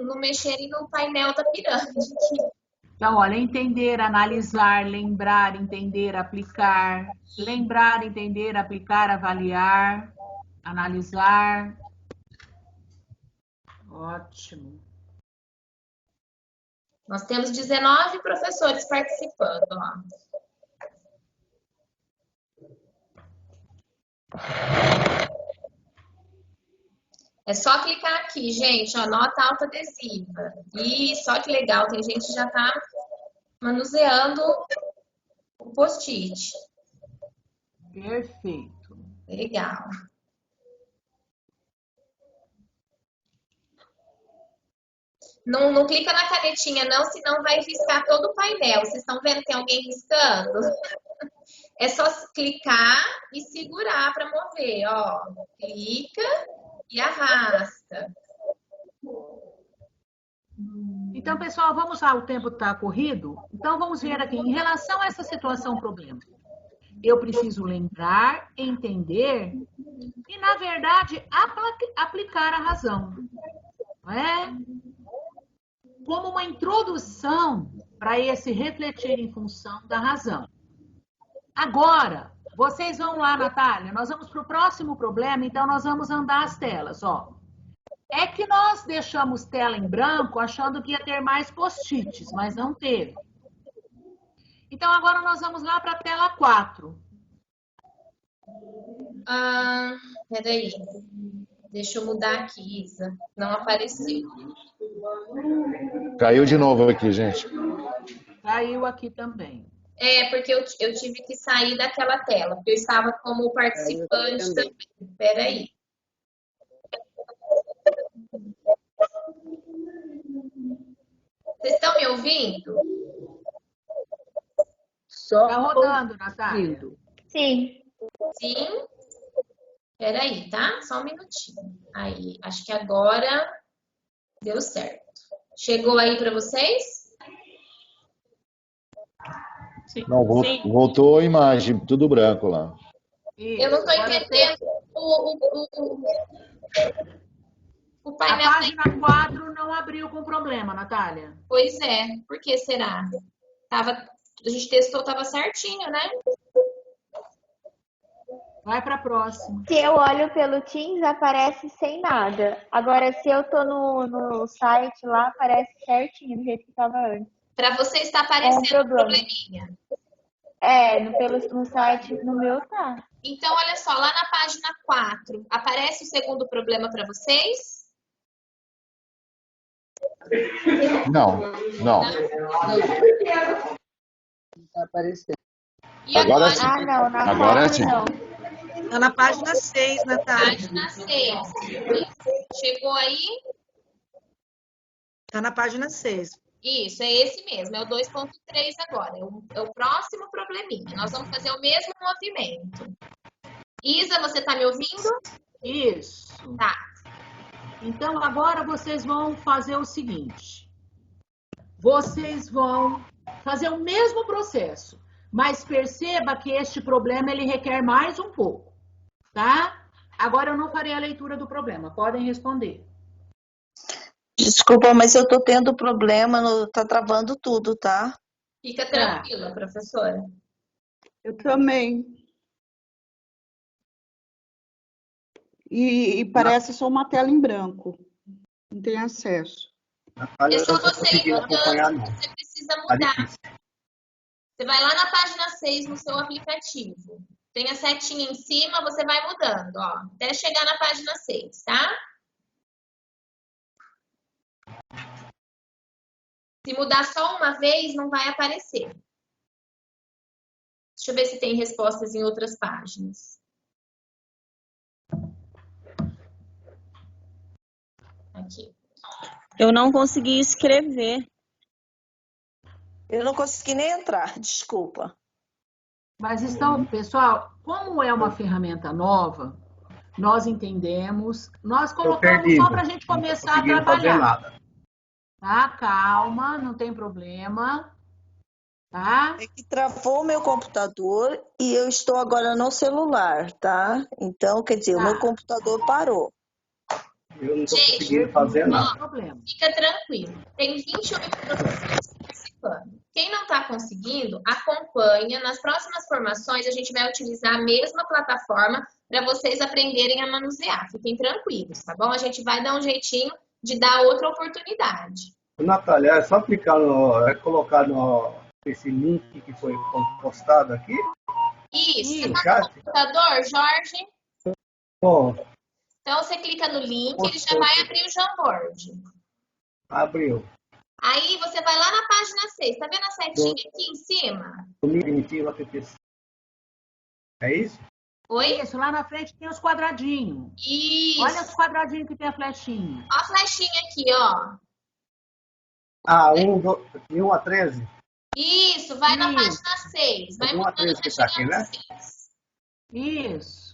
Speaker 2: não mexerem no painel da pirâmide.
Speaker 1: Então, olha, entender, analisar, lembrar, entender, aplicar. Lembrar, entender, aplicar, avaliar, analisar. Ótimo.
Speaker 2: Nós temos 19 professores participando, ó. É só clicar aqui, gente, ó, nota autoadesiva. Isso, olha que legal, tem gente que já tá manuseando o post-it.
Speaker 1: Perfeito.
Speaker 2: Legal. Não clica na canetinha, não, senão vai riscar todo o painel. Vocês estão vendo que tem alguém riscando? É só clicar e segurar para mover, ó. Clica e arrasta.
Speaker 1: Então, pessoal, vamos lá, o tempo está corrido. Então, vamos ver aqui, em relação a essa situação problema. Eu preciso lembrar, entender e, na verdade, aplicar a razão. Não é? como uma introdução para esse refletir em função da razão. Agora, vocês vão lá, Natália, nós vamos para o próximo problema, então nós vamos andar as telas, ó. É que nós deixamos tela em branco achando que ia ter mais post-its, mas não teve. Então, agora nós vamos lá para a tela 4.
Speaker 2: Peraí. Deixa eu mudar aqui, Isa. Não apareceu.
Speaker 3: Caiu de novo aqui, gente.
Speaker 1: Caiu aqui também.
Speaker 2: É, porque eu tive que sair daquela tela, porque eu estava como participante também. Peraí. Vocês estão me ouvindo?
Speaker 9: Só
Speaker 1: tá rodando, Natália.
Speaker 12: Sim.
Speaker 2: Sim. Peraí, tá? Só um minutinho. Aí, acho que agora deu certo. Chegou aí para vocês?
Speaker 6: Sim.
Speaker 3: Não, voltou a imagem, tudo branco lá.
Speaker 2: Eu não estou entendendo o painel.
Speaker 1: A página 4 não abriu com problema, Natália.
Speaker 2: Pois é. Por que será? A gente testou, estava certinho, né?
Speaker 1: Vai para a próxima.
Speaker 12: Se eu olho pelo Teams, aparece sem nada. Agora, se eu tô no site lá, aparece certinho, do jeito que estava antes.
Speaker 2: Para você está aparecendo um probleminha.
Speaker 12: No site, no meu tá.
Speaker 2: Então, olha só, lá na página 4, aparece o segundo problema para vocês?
Speaker 3: Não.
Speaker 9: Não está aparecendo.
Speaker 2: E
Speaker 3: Agora sim.
Speaker 12: Não, na
Speaker 3: Agora
Speaker 12: 4
Speaker 3: sim.
Speaker 12: não.
Speaker 14: Tá na página 6, Natália.
Speaker 2: Página 6. Chegou aí?
Speaker 14: Tá na página 6.
Speaker 2: Isso, é esse mesmo, é o 2.3 agora. É o próximo probleminha. Nós vamos fazer o mesmo movimento. Isa, você está me ouvindo?
Speaker 1: Isso.
Speaker 2: Tá.
Speaker 1: Então, agora vocês vão fazer o seguinte. Vocês vão fazer o mesmo processo, mas perceba que este problema ele requer mais um pouco, tá? Agora eu não farei a leitura do problema. Podem responder.
Speaker 15: Desculpa, mas eu tô tendo problema, tá travando tudo, tá?
Speaker 2: Fica tranquila, professora.
Speaker 9: Eu também. E parece só uma tela em branco. Não tem acesso.
Speaker 2: É só você ir mudando, você precisa mudar. Você vai lá na página 6 no seu aplicativo. Tem a setinha em cima, você vai mudando, ó, até chegar na página 6, tá? Se mudar só uma vez, não vai aparecer. Deixa eu ver se tem respostas em outras páginas. Aqui.
Speaker 15: Eu não consegui escrever.
Speaker 13: Eu não consegui nem entrar, desculpa.
Speaker 1: Mas então, pessoal, como é uma ferramenta nova, nós entendemos, nós colocamos só para a gente começar a trabalhar. Tá? Calma, não tem problema. Tá?
Speaker 15: É que travou o meu computador e eu estou agora no celular, tá? Então, quer dizer, o meu computador parou.
Speaker 16: Eu não estou conseguindo fazer nada.
Speaker 2: Fica tranquilo. Tem 28 professores participando. Quem não está conseguindo, acompanha. Nas próximas formações, a gente vai utilizar a mesma plataforma para vocês aprenderem a manusear. Fiquem tranquilos, tá bom? A gente vai dar um jeitinho de dar outra oportunidade.
Speaker 16: Natália, é só clicar colocar esse link que foi postado aqui?
Speaker 2: Isso. Você tá no computador, Jorge?
Speaker 16: Bom.
Speaker 2: Então, você clica no link, ele já vai abrir o Jamboard.
Speaker 16: Abriu.
Speaker 2: Aí, você vai lá na página 6. Tá vendo a setinha aqui em cima?
Speaker 16: Primitiva PPC. É isso?
Speaker 2: Oi?
Speaker 1: Isso, lá na frente tem os quadradinhos.
Speaker 2: Isso.
Speaker 1: Olha os quadradinhos que tem a flechinha.
Speaker 2: Ó a flechinha aqui, ó.
Speaker 16: 1 a 13?
Speaker 2: Isso, vai na página 6. Vai
Speaker 16: 1 a 13 que tá aqui, né?
Speaker 1: Isso.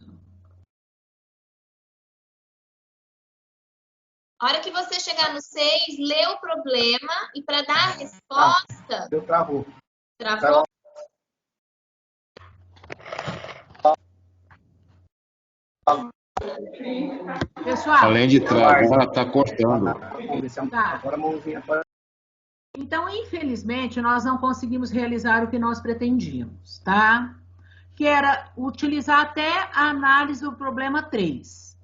Speaker 2: A hora que você chegar no 6, lê o problema e para dar a resposta...
Speaker 16: Eu travou.
Speaker 2: Travou?
Speaker 1: Pessoal,
Speaker 3: além de travar, ela está cortando.
Speaker 16: Agora a mãozinha para
Speaker 1: Então, infelizmente, nós não conseguimos realizar o que nós pretendíamos, tá? Que era utilizar até a análise do problema 3.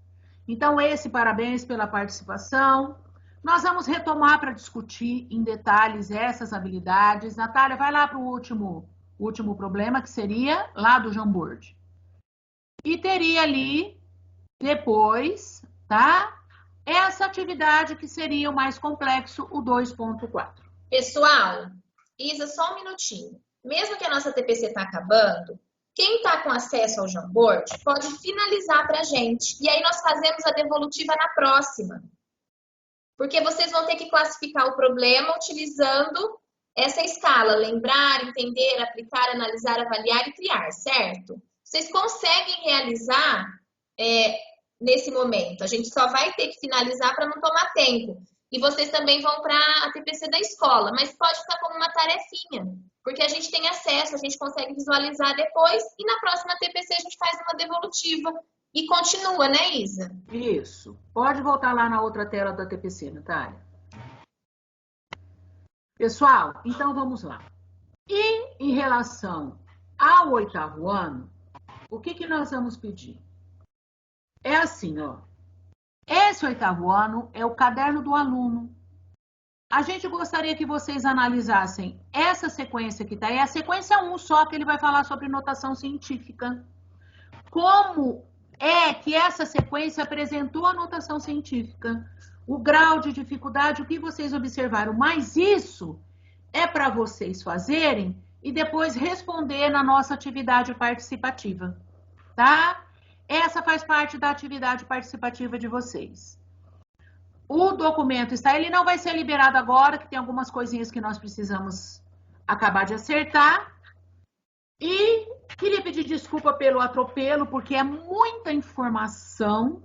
Speaker 1: Então, parabéns pela participação. Nós vamos retomar para discutir em detalhes essas habilidades. Natália, vai lá para o último problema, que seria lá do Jamboard. E teria ali, depois, tá? Essa atividade que seria o mais complexo, o 2.4.
Speaker 2: Pessoal, Isa, só um minutinho. Mesmo que a nossa TPC está acabando, quem está com acesso ao Jamboard pode finalizar para a gente. E aí nós fazemos a devolutiva na próxima. Porque vocês vão ter que classificar o problema utilizando essa escala. Lembrar, entender, aplicar, analisar, avaliar e criar, certo? Vocês conseguem realizar nesse momento. A gente só vai ter que finalizar para não tomar tempo. E vocês também vão para a TPC da escola, mas pode ficar como uma tarefinha, porque a gente tem acesso, a gente consegue visualizar depois, e na próxima TPC a gente faz uma devolutiva e continua, né, Isa?
Speaker 1: Isso. Pode voltar lá na outra tela da TPC, Natália. Pessoal, então vamos lá. E em relação ao 8º ano, o que nós vamos pedir? É assim, ó. Esse 8º ano é o caderno do aluno. A gente gostaria que vocês analisassem essa sequência que está aí, a sequência 1 só, que ele vai falar sobre notação científica. Como é que essa sequência apresentou a notação científica? O grau de dificuldade, o que vocês observaram. Mas isso é para vocês fazerem e depois responder na nossa atividade participativa, tá? Essa faz parte da atividade participativa de vocês. O documento está, ele não vai ser liberado agora, que tem algumas coisinhas que nós precisamos acabar de acertar. E queria pedir desculpa pelo atropelo, porque é muita informação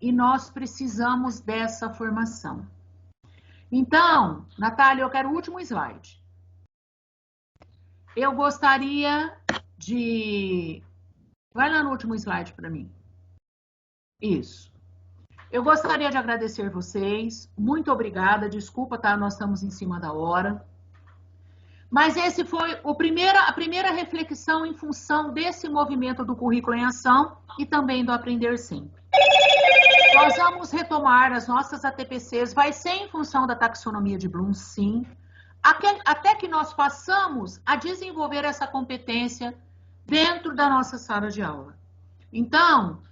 Speaker 1: e nós precisamos dessa formação. Então, Natália, eu quero o último slide. Eu gostaria de... Vai lá no último slide para mim. Isso. Eu gostaria de agradecer vocês. Muito obrigada. Desculpa, tá? Nós estamos em cima da hora. Mas esse foi a primeira reflexão em função desse movimento do currículo em ação e também do Aprender Sempre. Nós vamos retomar as nossas ATPCs. Vai ser em função da taxonomia de Bloom, sim. Até que nós passamos a desenvolver essa competência dentro da nossa sala de aula. Então,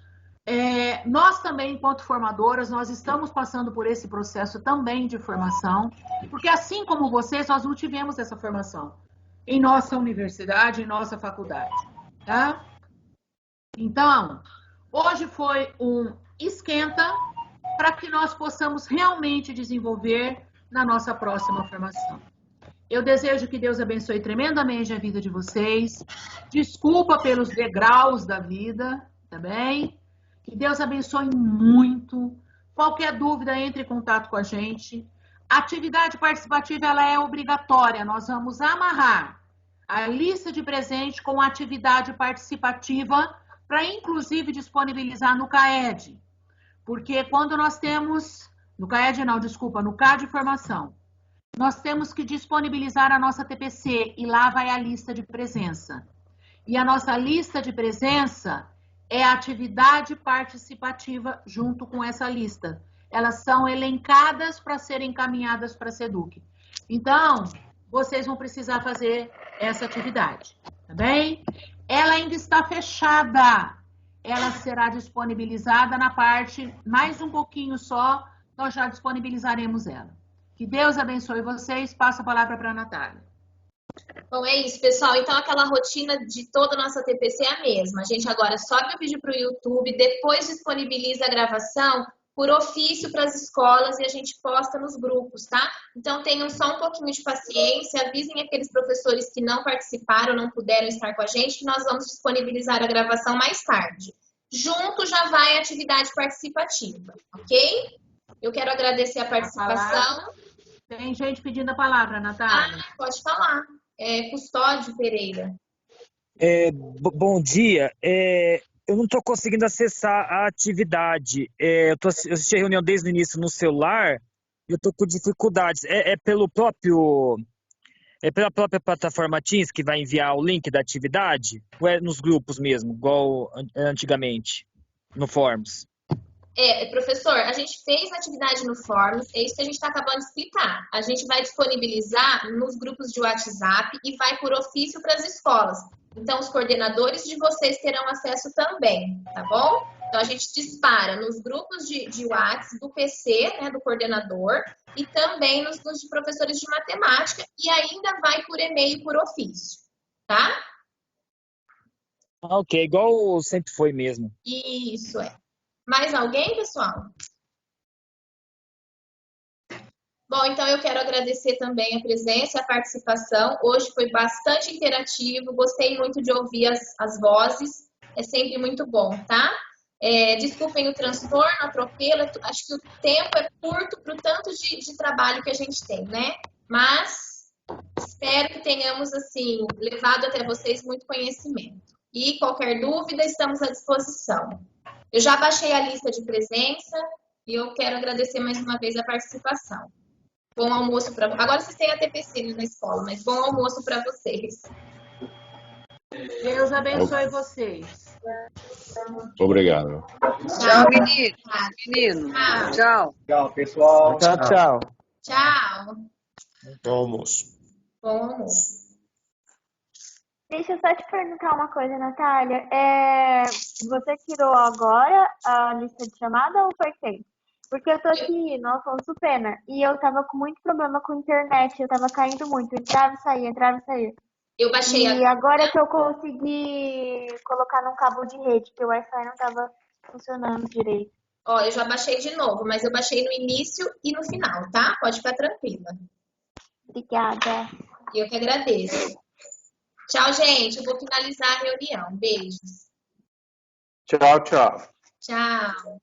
Speaker 1: nós também, enquanto formadoras, nós estamos passando por esse processo também de formação, porque assim como vocês, nós não tivemos essa formação em nossa universidade, em nossa faculdade, tá? Então, hoje foi um esquenta para que nós possamos realmente desenvolver na nossa próxima formação. Eu desejo que Deus abençoe tremendamente a vida de vocês. Desculpa pelos degraus da vida, tá bem? Que Deus abençoe muito. Qualquer dúvida, entre em contato com a gente. A atividade participativa, ela é obrigatória. Nós vamos amarrar a lista de presente com a atividade participativa para, inclusive, disponibilizar no CAED. Porque quando nós temos... No CAED não, desculpa, no CAD de formação. Nós temos que disponibilizar a nossa TPC e lá vai a lista de presença. E a nossa lista de presença é a atividade participativa junto com essa lista. Elas são elencadas para serem encaminhadas para a SEDUC. Então, vocês vão precisar fazer essa atividade, tá bem? Ela ainda está fechada. Ela será disponibilizada na parte, mais um pouquinho só, nós já disponibilizaremos ela. Que Deus abençoe vocês. Passo a palavra para a Natália.
Speaker 2: Bom, é isso, pessoal. Então, aquela rotina de toda a nossa TPC é a mesma. A gente agora sobe o vídeo para o YouTube, depois disponibiliza a gravação por ofício para as escolas e a gente posta nos grupos, tá? Então, tenham só um pouquinho de paciência, avisem aqueles professores que não participaram, não puderam estar com a gente, que nós vamos disponibilizar a gravação mais tarde. Junto já vai a atividade participativa, ok? Eu quero agradecer a participação.
Speaker 1: Tem gente pedindo a palavra, Natália.
Speaker 2: Pode falar. Custódio Pereira.
Speaker 17: Bom dia. Eu não estou conseguindo acessar a atividade. Eu assisti a reunião desde o início no celular eu tô com dificuldades. É pela própria plataforma Teams que vai enviar o link da atividade? Ou é nos grupos mesmo, igual antigamente, no Forms?
Speaker 2: Professor, a gente fez a atividade no Forms, é isso que a gente está acabando de explicar. A gente vai disponibilizar nos grupos de WhatsApp e vai por ofício para as escolas. Então, os coordenadores de vocês terão acesso também, tá bom? Então, a gente dispara nos grupos de WhatsApp do PC, né, do coordenador, e também nos de professores de matemática, e ainda vai por e-mail por ofício, tá?
Speaker 17: Ok, igual sempre foi mesmo.
Speaker 2: Isso é. Mais alguém, pessoal? Bom, então eu quero agradecer também a presença e a participação. Hoje foi bastante interativo, gostei muito de ouvir as vozes, é sempre muito bom, tá? Desculpem o transtorno, atropelo, acho que o tempo é curto para o tanto de trabalho que a gente tem, né? Mas espero que tenhamos, assim, levado até vocês muito conhecimento. E qualquer dúvida, estamos à disposição. Eu já baixei a lista de presença e eu quero agradecer mais uma vez a participação. Bom almoço para vocês. Agora vocês têm a TPC na escola, mas bom almoço para vocês.
Speaker 1: Deus abençoe vocês.
Speaker 3: Obrigado.
Speaker 7: Tchau, menino. Tchau.
Speaker 16: Tchau, pessoal.
Speaker 11: Tchau, tchau.
Speaker 2: Tchau.
Speaker 18: Bom almoço.
Speaker 2: Bom almoço.
Speaker 12: Deixa eu só te perguntar uma coisa, Natália. Você tirou agora a lista de chamada ou foi sempre? Porque eu tô aqui no Afonso Pena e eu tava com muito problema com a internet, eu tava caindo muito, entrava e saía, entrava e saía.
Speaker 2: Eu baixei
Speaker 12: E agora que eu consegui colocar num cabo de rede, que o Wi-Fi não tava funcionando direito.
Speaker 2: Ó, eu já baixei de novo, mas eu baixei no início e no final, tá? Pode ficar tranquila.
Speaker 12: Obrigada.
Speaker 2: Eu que agradeço. Tchau, gente. Eu vou finalizar a reunião. Beijos.
Speaker 18: Tchau, tchau.
Speaker 2: Tchau.